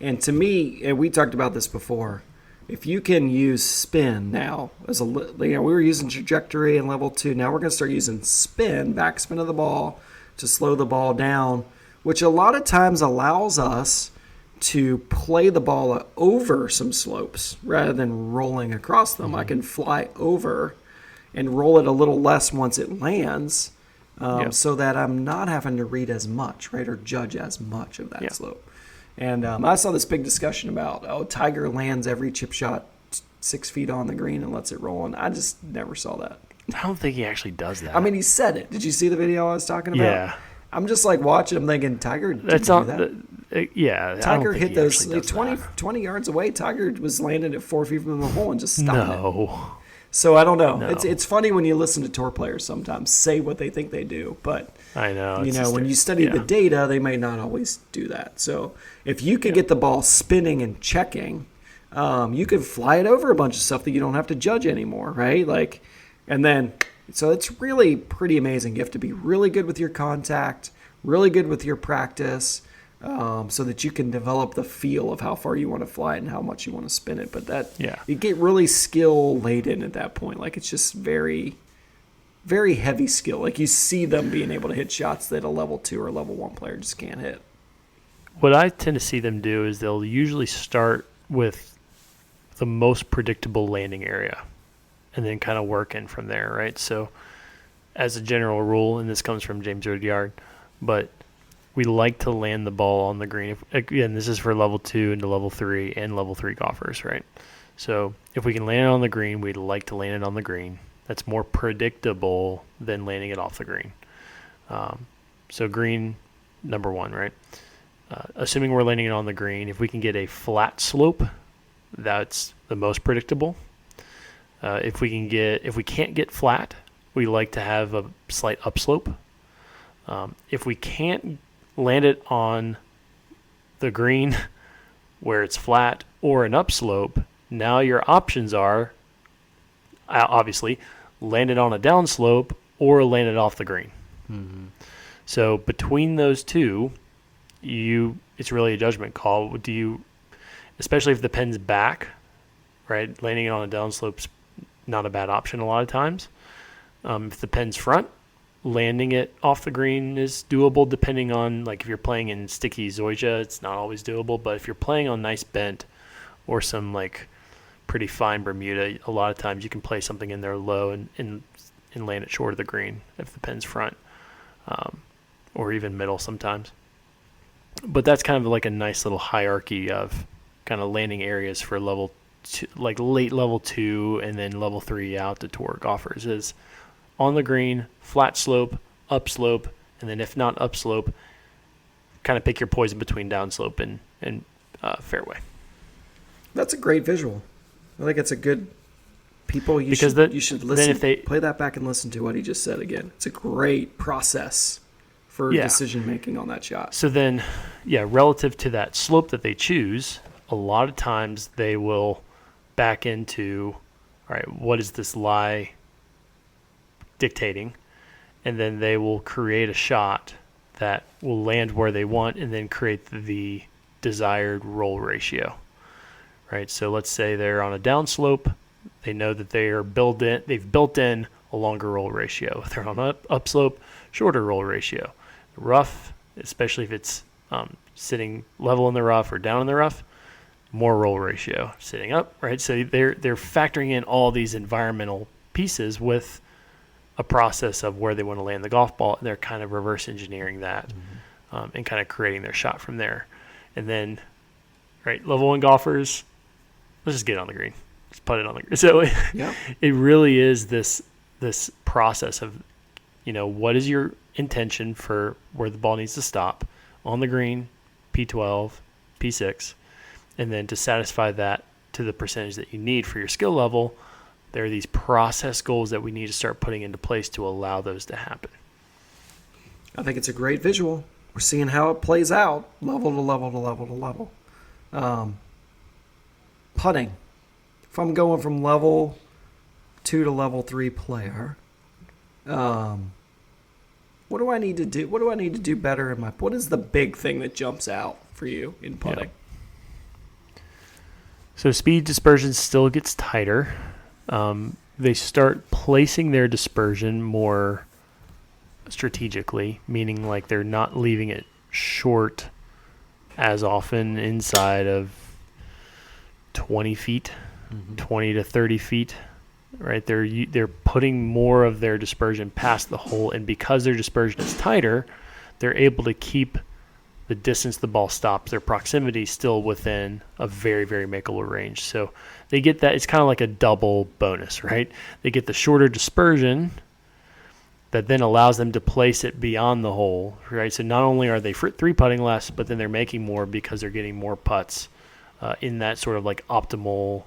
S1: And to me, and we talked about this before, if you can use spin now as we were using trajectory in level 2. Now we're going to start using spin, backspin of the ball to slow the ball down, which a lot of times allows us to play the ball over some slopes rather than rolling across them. I can fly over and roll it a little less once it lands, so that I'm not having to read as much, right, or judge as much of that slope. And I saw this big discussion about, Tiger lands every chip shot 6 feet on the green and lets it roll. And I just never saw that.
S2: I don't think he actually does that.
S1: I mean, he said it. Did you see the video I was talking about?
S2: Yeah.
S1: I'm just like watching him thinking, Tiger didn't
S2: That's
S1: do
S2: all.
S1: that.
S2: Yeah.
S1: Tiger hit those
S2: 20
S1: 20 yards away. Tiger was landing at 4 feet from the hole and just stopped it.
S2: No.
S1: So I don't know.
S2: No.
S1: It's funny when you listen to tour players sometimes say what they think they do, but
S2: I know.
S1: you
S2: it's
S1: know,
S2: just-
S1: when you study the data, they may not always do that. So if you could get the ball spinning and checking, you could fly it over a bunch of stuff that you don't have to judge anymore, right? Like, and then, so it's really pretty amazing. You have to be really good with your contact, really good with your practice, so that you can develop the feel of how far you want to fly it and how much you want to spin it. But that, you get really skill laden at that point. Like, it's just very, very heavy skill. Like, you see them being able to hit shots that a level 2 or level 1 player just can't hit.
S2: What I tend to see them do is they'll usually start with the most predictable landing area and then kind of work in from there, right? So as a general rule, and this comes from James Rudyard, but we like to land the ball on the green. Again, this is for level 2 into level 3 and level 3 golfers, right? So if we can land it on the green, we'd like to land it on the green. That's more predictable than landing it off the green. So green, number 1, right? Assuming we're landing it on the green, if we can get a flat slope, that's the most predictable. If we can't get flat, we like to have a slight upslope. If we can't land it on the green where it's flat or an upslope, now your options are obviously land it on a downslope or land it off the green. Mm-hmm. So between those two, it's really a judgment call. Especially if the pin's back, right? Landing it on a downslope's not a bad option a lot of times. If the pin's front, landing it off the green is doable depending on, like, if you're playing in sticky zoysia, it's not always doable. But if you're playing on nice bent or some, like, pretty fine Bermuda, a lot of times you can play something in there low and land it short of the green if the pin's front, or even middle sometimes. But that's kind of like a nice little hierarchy of kind of landing areas for level 2, like late level 2 and then level 3 out to tour golfers is on the green, flat slope, upslope, and then if not upslope, kind of pick your poison between downslope and fairway.
S1: That's a great visual. I think it's a good. People, you should listen.
S2: Then if they
S1: play that back and listen to what he just said again. It's a great process for decision making on that shot.
S2: So then, relative to that slope that they choose, a lot of times they will back into, all right, what is this lie dictating? And then they will create a shot that will land where they want and then create the desired roll ratio, right? So let's say they're on a downslope. They know that they've built in a longer roll ratio. If they're on an upslope, shorter roll ratio. Rough, especially if it's sitting level in the rough or down in the rough, more roll ratio. Sitting up, right? So they're factoring in all these environmental pieces with a process of where they want to land the golf ball, and they're kind of reverse engineering that and kind of creating their shot from there. And then, right, level 1 golfers, let's just get it on the green. Just put it on the green. So it really is this process of, what is your intention for where the ball needs to stop on the green, P12, P6, and then to satisfy that to the percentage that you need for your skill level, there are these process goals that we need to start putting into place to allow those to happen.
S1: I think it's a great visual. We're seeing how it plays out, level to level to level to level. Putting. If I'm going from level 2 to level 3 player, what do I need to do? What do I need to do better in what is the big thing that jumps out for you in putting?
S2: Yeah. So speed dispersion still gets tighter. They start placing their dispersion more strategically, meaning like they're not leaving it short as often inside of 20 feet, 20 to 30 feet, right? They're putting more of their dispersion past the hole, and because their dispersion is tighter, they're able to keep the distance the ball stops, their proximity still within a very, very makeable range. So they get that. It's kind of like a double bonus, right? They get the shorter dispersion that then allows them to place it beyond the hole, right? So not only are they three putting less, but then they're making more because they're getting more putts in that sort of like optimal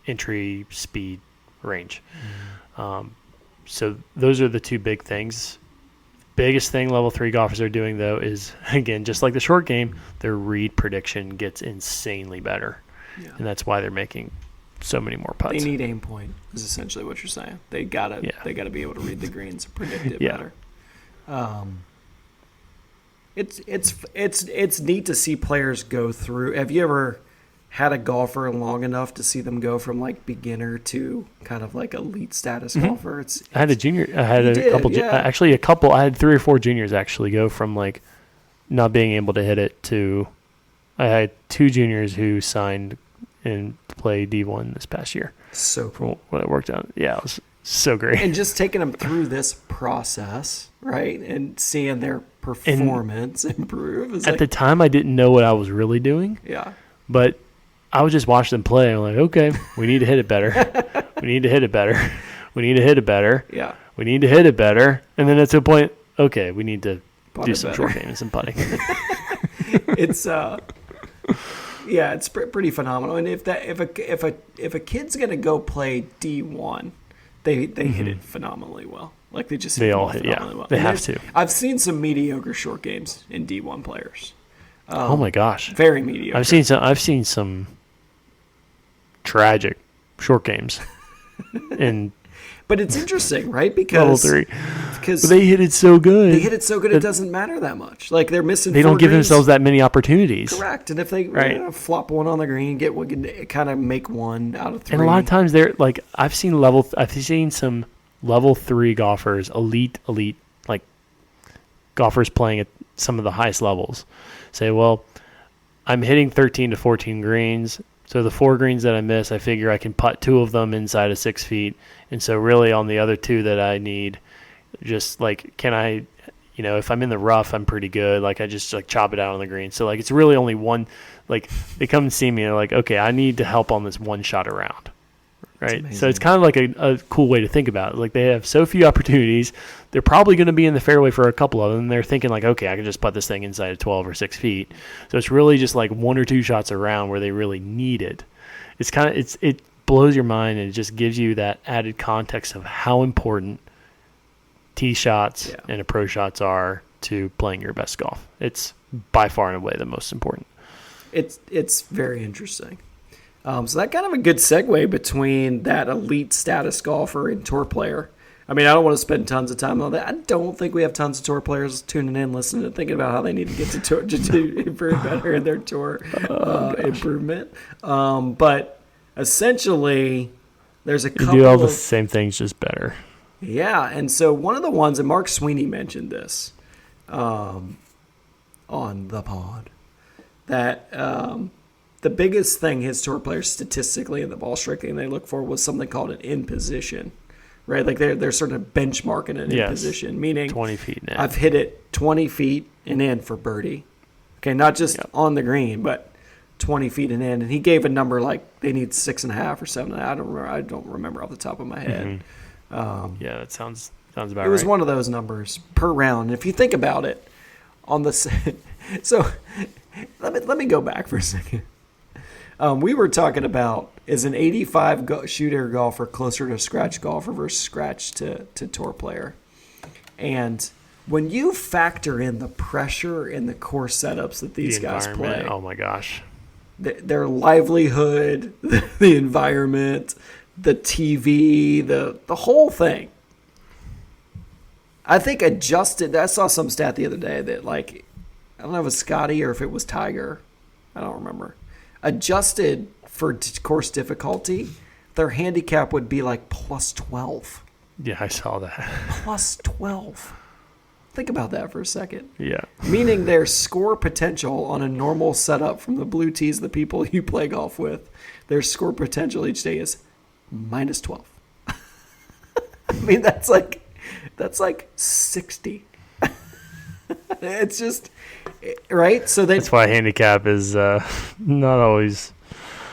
S2: entry speed range. So those are the two big things. Biggest thing level 3 golfers are doing, though, is, again, just like the short game, their read prediction gets insanely better.
S1: Yeah.
S2: And that's why they're making so many more putts.
S1: They need aim point, is essentially what you're saying. They gotta be able to read the greens and predict it better. It's neat to see players go through. Have you ever had a golfer long enough to see them go from like beginner to kind of like elite status golfer?
S2: I had a junior. I had a couple.
S1: yeah.
S2: Actually, a couple. I had 3 or 4 juniors actually go from like not being able to hit it to. I had 2 juniors who signed and played D1 this past year.
S1: So
S2: From
S1: cool.
S2: what it worked out. Yeah, it was so great.
S1: And just taking them through this process, right, and seeing their performance improve. Is
S2: At
S1: like,
S2: the time, I didn't know what I was really doing,
S1: yeah.
S2: but I would just watch them play. I'm like, okay, we need to hit it better. We need to hit it better. We need to hit it better.
S1: Yeah.
S2: We need to hit it better. And then at some point, okay, we need to
S1: Putt
S2: do
S1: it
S2: some
S1: better.
S2: short game and some putting.
S1: It's yeah, it's pretty phenomenal. And if a kid's gonna go play D1, they hit it phenomenally well. Like they just
S2: They
S1: hit the
S2: all
S1: ball
S2: hit,
S1: phenomenally
S2: yeah.
S1: well.
S2: They
S1: And
S2: have
S1: there's-
S2: to.
S1: I've seen some mediocre short games in D1 players.
S2: Oh my gosh.
S1: Very mediocre.
S2: I've seen some tragic short games in
S1: But it's interesting, right?
S2: level 3.
S1: Because
S2: But they hit it so good.
S1: they hit it so good it doesn't matter that much. Like they're missing.
S2: They
S1: 4
S2: don't give
S1: greens.
S2: themselves that many opportunities.
S1: Correct. And if they
S2: Right.
S1: flop one on the green, get one, kind of make one out of 3.
S2: And a lot of times they're like I've seen some level 3 golfers, elite like golfers playing at some of the highest levels. Say, well, I'm hitting 13 to 14 greens. So the 4 greens that I miss, I figure I can putt 2 of them inside of 6 feet. And so really on the other 2 that I need, just like, can I, if I'm in the rough, I'm pretty good. Like I just like chop it out on the green. So like, it's really only one, like they come and see me and they're like, okay, I need to help on this one shot around. Right. So
S1: amazing.
S2: it's kind of like a cool way to think about it. Like they have so few opportunities. They're probably going to be in the fairway for a couple of them. And they're thinking like, okay, I can just put this thing inside of 12 or 6 feet. So it's really just like 1 or 2 shots around where they really need it. It's kind of, it blows your mind and it just gives you that added context of how important tee shots and approach shots are to playing your best golf. It's by far and away the most important.
S1: It's very interesting. So that kind of a good segue between that elite status golfer and tour player. I mean, I don't want to spend tons of time on that. I don't think we have tons of tour players tuning in, listening, and thinking about how they need to get to tour to improve better in their tour improvement. But essentially, there's a
S2: You
S1: couple
S2: do all the
S1: of
S2: same things, just better.
S1: yeah, and so one of the ones, and Mark Sweeney mentioned this on the pod, that the biggest thing his tour players statistically in the ball striking they look for was something called an in position, right? Like they're sort of benchmarking an in position, meaning
S2: 20 feet now.
S1: I've hit it 20 feet and in for birdie. Okay, not just on the green, but 20 feet and in. And he gave a number like they need 6.5 or 7.5. I don't remember off the top of my head.
S2: Yeah, that sounds about right.
S1: It was one of those numbers per round. And if you think about it, on the so let me go back for a second. We were talking about is an 85 shooter golfer closer to a scratch golfer versus scratch to tour player, and when you factor in the pressure and the course setups that these guys play,
S2: Oh my gosh.
S1: their livelihood, the environment, the TV, the whole thing. I think adjusted. I saw some stat the other day that like I don't know if it was Scotty or if it was Tiger. I don't remember. Adjusted for course difficulty, their handicap would be like plus 12.
S2: Yeah, I saw that.
S1: Plus 12. Think about that for a second.
S2: Yeah.
S1: Meaning their score potential on a normal setup from the blue tees, the people you play golf with, their score potential each day is minus 12. I mean, that's like 60. It's just, right? So
S2: That's why handicap is not always.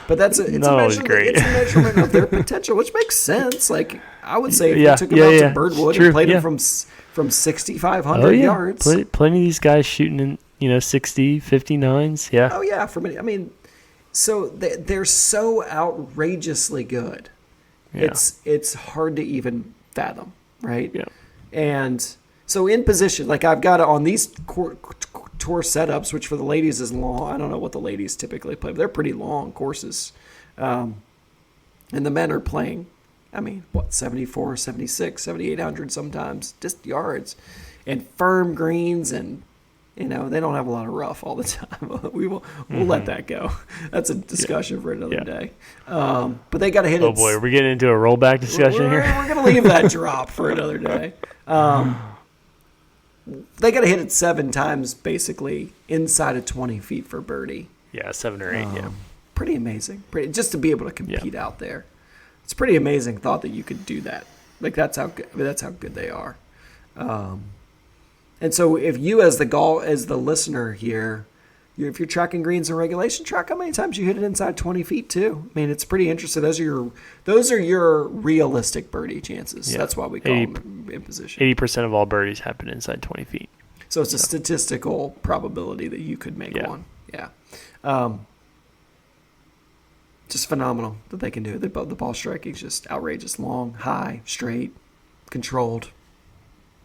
S1: but it's a
S2: not always
S1: measurement.
S2: great.
S1: It's a measurement of their potential, which makes sense. Like I would say, if
S2: Yeah,
S1: you took them
S2: yeah,
S1: out
S2: yeah.
S1: to Birdwood
S2: True,
S1: and played
S2: yeah.
S1: them from 6,500
S2: Oh, yeah.
S1: yards.
S2: Plenty of these guys shooting in, 60, 59s. Yeah.
S1: Oh yeah, for many. I mean, so they're so outrageously good
S2: Yeah.
S1: It's hard to even fathom, right?
S2: Yeah.
S1: And so in position, like I've got it on these tour setups, which for the ladies is long. I don't know what the ladies typically play, but they're pretty long courses. And the men are playing, 74, 76, 7,800 sometimes, just yards. And firm greens, and, they don't have a lot of rough all the time. We'll let that go. That's a discussion for another day. But they got to hit it.
S2: Oh, boy, are we getting into a rollback discussion here?
S1: We're going to leave that drop for another day. They got to hit it 7 times, basically, inside of 20 feet for birdie.
S2: Yeah, 7 or 8,
S1: Pretty amazing. Just to be able to compete out there. It's a pretty amazing thought that you could do that. Like, that's how good they are. And so if you as the listener here, if you're tracking greens in regulation, track how many times you hit it inside 20 feet too. It's pretty interesting. Those are your realistic birdie chances.
S2: Yeah.
S1: That's why we call them in position.
S2: 80% of all birdies happen inside 20 feet.
S1: So it's a statistical probability that you could make one. Yeah. Just phenomenal that they can do it. The ball striking is just outrageous. Long, high, straight, controlled.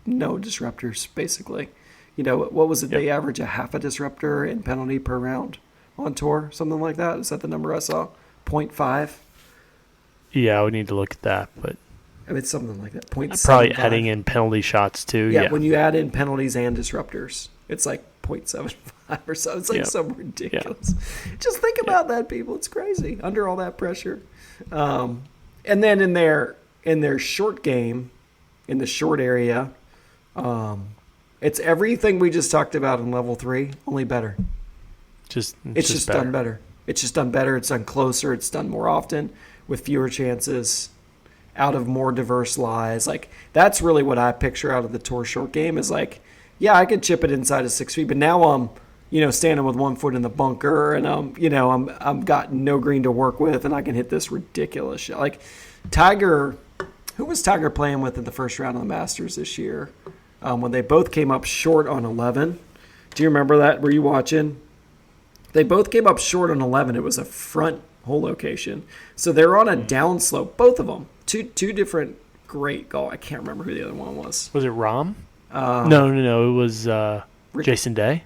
S1: No disruptors, basically. What was it? They average a half a disruptor in penalty per round on tour, something like that. Is that the number I saw? 0.5?
S2: Yeah, I would need to look at that, but
S1: it's something like that. 0.75.
S2: Probably adding in penalty shots too.
S1: Yeah, when you add in penalties and disruptors, it's like 0.75 or so. It's like something ridiculous. Yeah. Just think about that, people. It's crazy under all that pressure. And then in their short game, in the short area. It's everything we just talked about in level 3, only better. It's just
S2: better.
S1: done better. It's just done better. It's done closer. It's done more often with fewer chances, out of more diverse lies. Like, that's really what I picture out of the tour short game is like, yeah, I could chip it inside of 6 feet, but now I'm, standing with 1 foot in the bunker, and I'm got no green to work with, and I can hit this ridiculous shot. Like Tiger, who was Tiger playing with in the first round of the Masters this year? When they both came up short on 11. Do you remember that? Were you watching? They both came up short on 11. It was a front hole location. So they're on a downslope, both of them. Two different great golf. I can't remember who the other one was.
S2: Was it Rahm? No. It was Jason Day.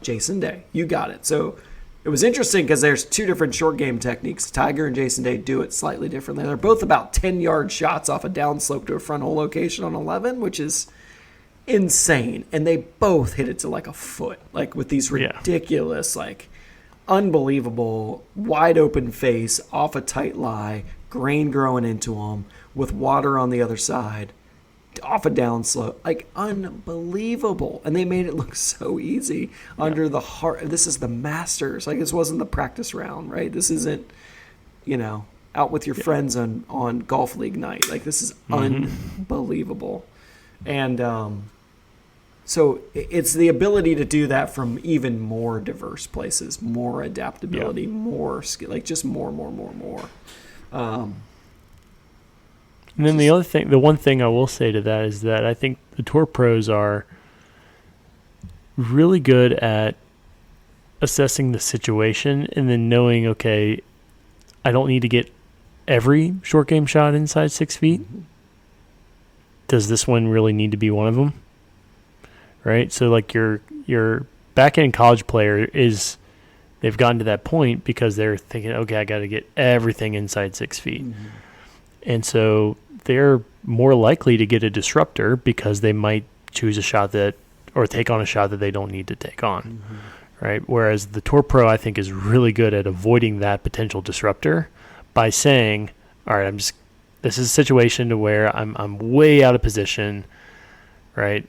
S1: Jason Day. You got it. So it was interesting because there's 2 different short game techniques. Tiger and Jason Day do it slightly differently. They're both about 10-yard shots off a downslope to a front hole location on 11, which is insane. And they both hit it to like a foot, like with these ridiculous, like unbelievable wide open face off a tight lie, grain growing into them with water on the other side off a downslope, like unbelievable. And they made it look so easy under the heart. This is the Masters. Like, this wasn't the practice round, right? This isn't, out with your friends on golf league night. Like, this is unbelievable. And, so it's the ability to do that from even more diverse places, more adaptability, more skill, like just more.
S2: And then the one thing I will say to that is that I think the tour pros are really good at assessing the situation and then knowing, okay, I don't need to get every short game shot inside 6 feet. Mm-hmm. Does this one really need to be one of them? Right? So like your back end college player they've gotten to that point because they're thinking, okay, I got to get everything inside 6 feet. Mm-hmm. And so they're more likely to get a disruptor because they might choose a shot or take on a shot that they don't need to take on. Mm-hmm. Right? Whereas the tour pro, I think, is really good at avoiding that potential disruptor by saying, all right, this is a situation to where I'm way out of position, right?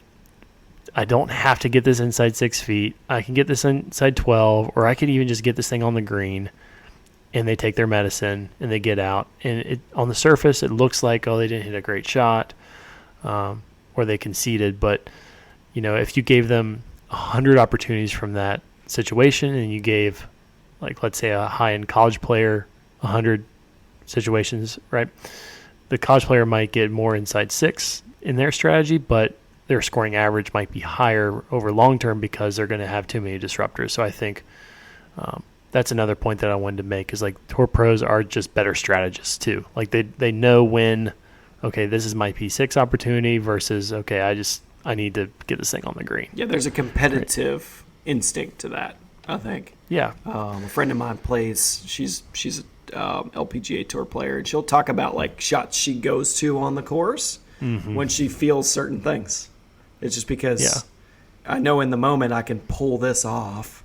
S2: I don't have to get this inside 6 feet. I can get this inside 12, or I could even just get this thing on the green. And they take their medicine and they get out. And on the surface, it looks like, they didn't hit a great shot, or they conceded. But, if you gave them 100 opportunities from that situation, and you gave, like, let's say a high-end college player 100 situations, right? The college player might get more inside 6 in their strategy, but their scoring average might be higher over long term because they're going to have too many disruptors. So I think that's another point that I wanted to make is like tour pros are just better strategists too. Like they know when, okay, this is my P6 opportunity versus, okay, I need to get this thing on the green.
S1: Yeah, there's a competitive instinct to that, I think.
S2: Yeah.
S1: A friend of mine plays. She's a LPGA Tour player, and she'll talk about like shots she goes to on the course when she feels certain things. It's just because I know in the moment I can pull this off,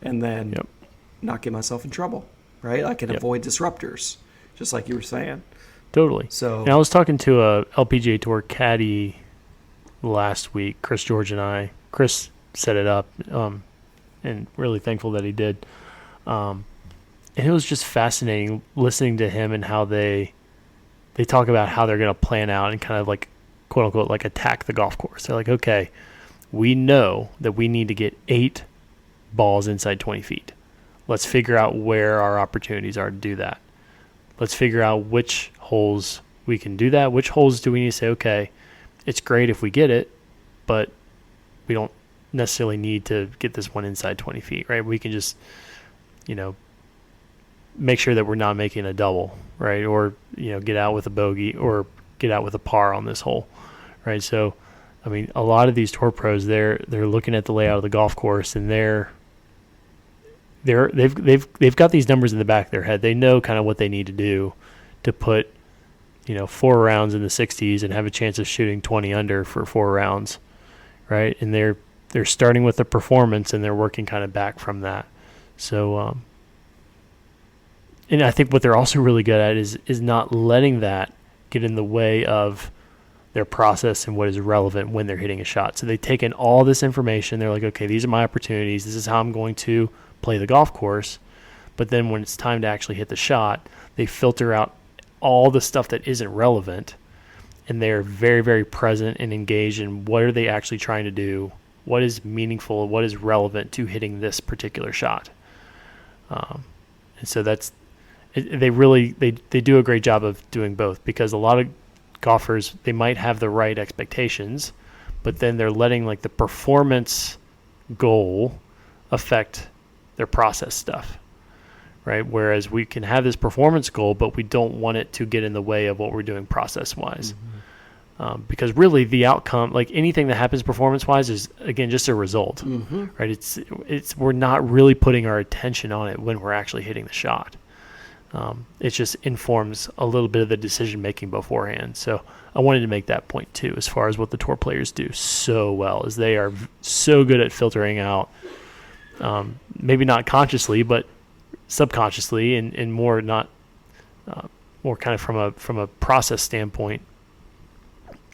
S1: and then not get myself in trouble. Right? I can avoid disruptors, just like you were saying.
S2: Totally.
S1: So,
S2: and I was talking to a LPGA Tour caddy last week, Chris George and I. Chris set it up, and really thankful that he did. And it was just fascinating listening to him and how they talk about how they're going to plan out and kind of like, quote unquote, like attack the golf course. They're like, okay, we know that we need to get 8 balls inside 20 feet. Let's figure out where our opportunities are to do that. Let's figure out which holes we can do that. Which holes do we need to say, okay, it's great if we get it, but we don't necessarily need to get this one inside 20 feet, right? We can just, make sure that we're not making a double, right? Or, get out with a bogey or get out with a par on this hole, right? So, I mean, a lot of these tour pros, they're looking at the layout of the golf course and they've got these numbers in the back of their head. They know kind of what they need to do to put, 4 rounds in the 60s and have a chance of shooting 20 under for 4 rounds, right? And they're starting with the performance and they're working kind of back from that. So, and I think what they're also really good at is not letting that get in the way of their process and what is relevant when they're hitting a shot. So they take in all this information. They're like, okay, these are my opportunities. This is how I'm going to play the golf course. But then when it's time to actually hit the shot, they filter out all the stuff that isn't relevant, and they're very, very present and engaged in what are they actually trying to do, what is meaningful, what is relevant to hitting this particular shot. And so they do a great job of doing both, because a lot of golfers, they might have the right expectations, but then they're letting like the performance goal affect their process stuff. Right? Whereas we can have this performance goal, but we don't want it to get in the way of what we're doing process-wise. Because really the outcome, like anything that happens performance-wise, is, again, just a result. Right? It's we're not really putting our attention on it when we're actually hitting the shot. It just informs a little bit of the decision-making beforehand. So I wanted to make that point too, as far as what the tour players do so well, is they are so good at filtering out, maybe not consciously, but subconsciously and more not more kind of from a process standpoint,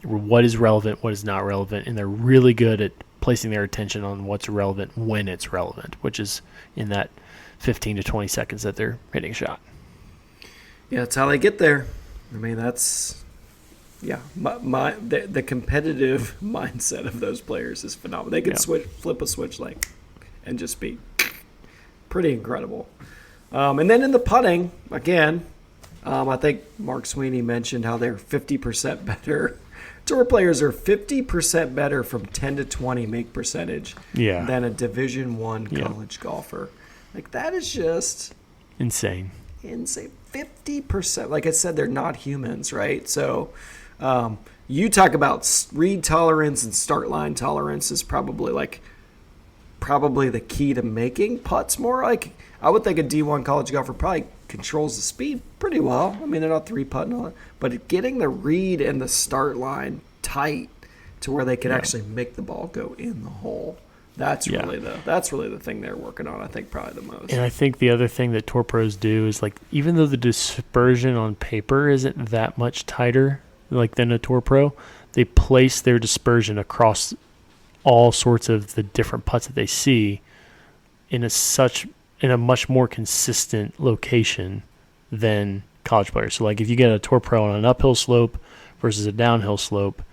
S2: what is relevant, what is not relevant, and they're really good at placing their attention on what's relevant when it's relevant, which is in that 15 to 20 seconds that they're hitting a shot.
S1: Yeah, that's how they get there. I mean, that's the competitive mindset of those players is phenomenal. They can flip a switch like and just be pretty incredible. And then in the putting, again, I think Mark Sweeney mentioned how they're 50% better. Tour players are 50% better from 10 to 20 make percentage than a Division I college golfer. Like, that is just
S2: insane.
S1: 50%. Like I said, they're not humans, right? So you talk about read tolerance and start line tolerance is probably the key to making putts more. Like, I would think a D1 college golfer probably controls the speed pretty well. I mean, they're not 3-putting all that, but getting the read and the start line tight to where they can actually make the ball go in the hole. That's really the thing they're working on, I think, probably the most.
S2: And I think the other thing that tour pros do is, like, even though the dispersion on paper isn't that much tighter like than a tour pro, they place their dispersion across all sorts of the different putts that they see in a much more consistent location than college players. So, like, if you get a tour pro on an uphill slope versus a downhill slope,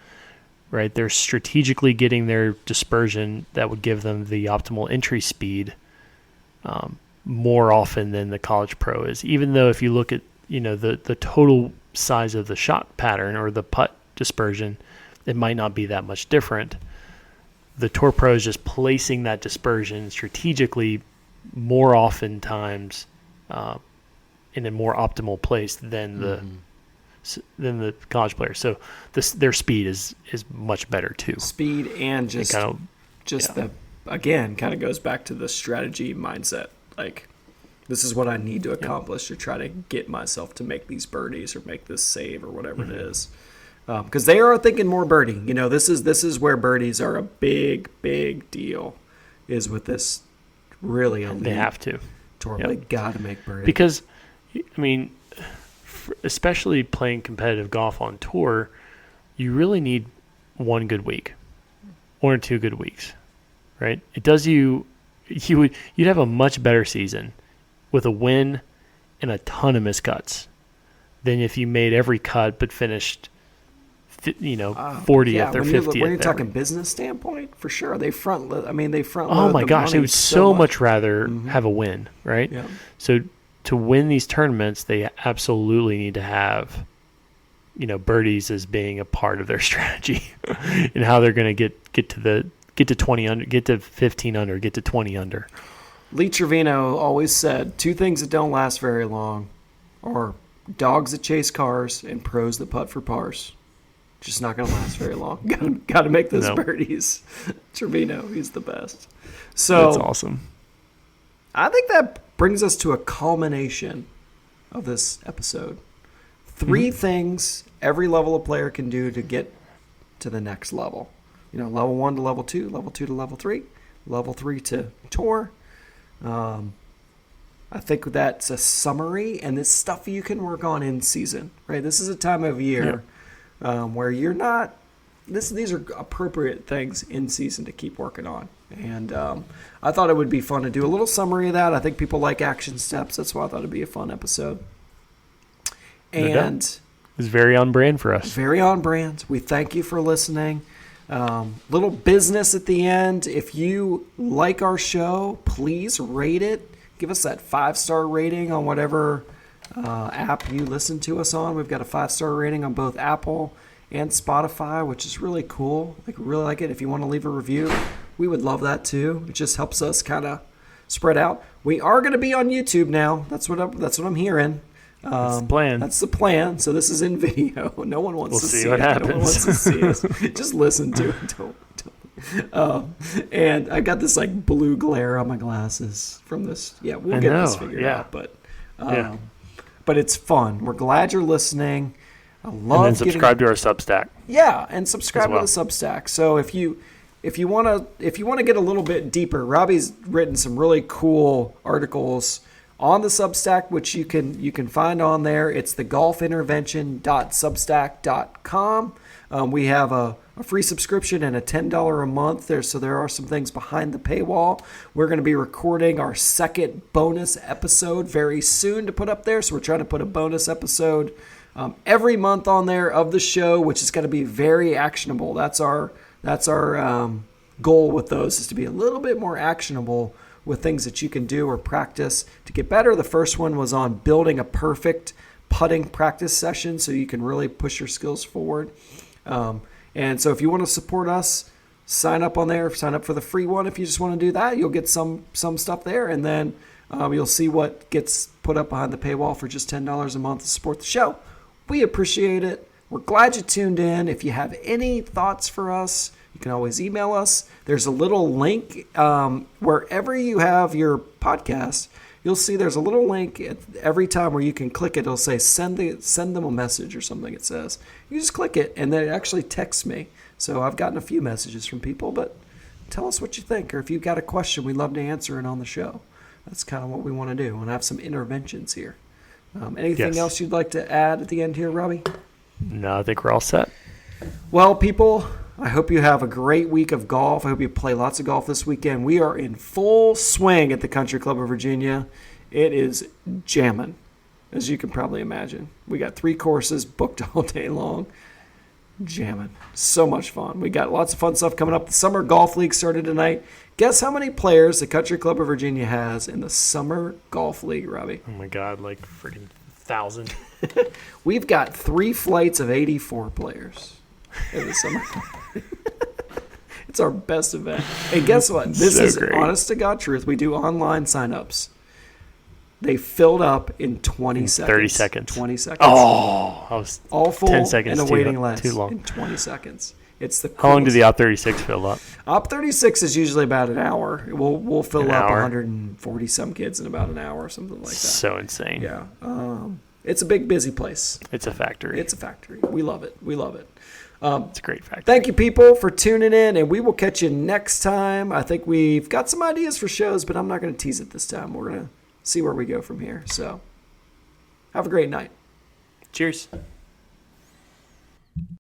S2: right, they're strategically getting their dispersion that would give them the optimal entry speed more often than the college pro is. Even though if you look at, the total size of the shot pattern or the putt dispersion, it might not be that much different. The tour pro is just placing that dispersion strategically more oftentimes in a more optimal place than the college players. So their speed is much better too.
S1: Speed and just the again kind of goes back to the strategy mindset. Like, this is what I need to accomplish to try to get myself to make these birdies or make this save or whatever it is. Because they are thinking more birdie. You know, this is where birdies are a big deal. Is with this really elite
S2: they have to
S1: tour. They got to make birdie
S2: because, I mean, especially playing competitive golf on tour, you really need one good week, 1 or 2 good weeks, right? It does you'd have a much better season with a win and a ton of miscuts than if you made every cut but finished 40th or 50th.
S1: When you're talking business standpoint, for sure they front.
S2: Oh my gosh, they would so much rather have a win, right?
S1: Yeah.
S2: So to win these tournaments, they absolutely need to have, birdies as being a part of their strategy and how they're going to get to 20 under, get to 15 under, get to 20 under.
S1: Lee Trevino always said 2 things that don't last very long are dogs that chase cars and pros that putt for pars. Just not going to last very long. Got to make those birdies. Trevino, he's the best. So
S2: that's awesome.
S1: I think that brings us to a culmination of this episode. 3 things every level of player can do to get to the next level. Level 1 to level 2, level 2 to level 3, level 3 to tour. I think that's a summary, and it's stuff you can work on in season, right? This is a time of year where you're not. These are appropriate things in season to keep working on, and I thought it would be fun to do a little summary of that. I think people like action steps. That's why I thought it'd be a fun episode. And
S2: it's very on brand for us.
S1: Very on brand. We thank you for listening. Little business at the end. If you like our show, please rate it. Give us that 5-star rating on whatever app you listen to us on. We've got a 5-star rating on both Apple and Spotify, which is really cool. Really like it. If you want to leave a review, we would love that too. It just helps us kind of spread out. We are going to be on YouTube now. That's what I'm hearing.
S2: That's the plan.
S1: That's the plan. So this is in video. No one wants to see
S2: what
S1: it.
S2: happens.
S1: No one wants to see us. Just listen to it. Don't. And I got this blue glare on my glasses from this. Yeah, we'll get this figured out. But it's fun. We're glad you're listening. I love.
S2: And then subscribe to our Substack.
S1: Yeah, and subscribe to the Substack. So if you want to get a little bit deeper, Robbie's written some really cool articles on the Substack, which you can find on there. It's the golfintervention.substack.com. We have a free subscription and a $10 a month there, so there are some things behind the paywall. We're going to be recording our second bonus episode very soon to put up there, so we're trying to put a bonus episode every month on there of the show, which is going to be very actionable. That's our goal with those, is to be a little bit more actionable with things that you can do or practice to get better. The first one was on building a perfect putting practice session so you can really push your skills forward. And so if you want to support us, sign up on there. Sign up for the free one. If you just want to do that, you'll get some stuff there. And then you'll see what gets put up behind the paywall for just $10 a month to support the show. We appreciate it. We're glad you tuned in. If you have any thoughts for us, you can always email us. There's a little link wherever you have your podcast. You'll see there's a little link every time where you can click it. It'll say send them a message or something. It says you just click it and then it actually texts me. So I've gotten a few messages from people, but tell us what you think, or if you've got a question, we'd love to answer it on the show. That's kind of what we want to do, and have some interventions here. Anything else you'd like to add at the end here, Robbie?
S2: No, I think we're all set.
S1: Well, people, I hope you have a great week of golf. I hope you play lots of golf this weekend. We are in full swing at the Country Club of Virginia. It is jamming, as you can probably imagine. We got 3 courses booked all day long. Jamming. So much fun. We got lots of fun stuff coming up. The Summer Golf League started tonight. Guess how many players the Country Club of Virginia has in the Summer Golf League, Robbie?
S2: Oh, my God, like freaking 1,000.
S1: We've got 3 flights of 84 players in the Summer Golf League. It's our best event. And guess what? This
S2: So
S1: is
S2: great.
S1: honest to God truth. We do online signups. They filled up in 20 seconds.
S2: 30 seconds.
S1: 20 seconds.
S2: Oh, I was.
S1: All full
S2: 10 seconds
S1: and a
S2: too-
S1: waiting list
S2: too long.
S1: in 20 seconds. It's the
S2: How long did
S1: coolest.
S2: the Op 36 fill up?
S1: Op 36 is usually about an hour. We'll fill
S2: An
S1: up
S2: hour?
S1: 140 some kids in about an hour or something like that.
S2: So insane.
S1: Yeah. It's a big busy place.
S2: It's a factory.
S1: It's a factory. We love it. We love it.
S2: It's a great factory.
S1: Thank you, people, for tuning in, and we will catch you next time. I think we've got some ideas for shows, but I'm not going to tease it this time. We're going to see where we go from here. So, have a great night.
S2: Cheers.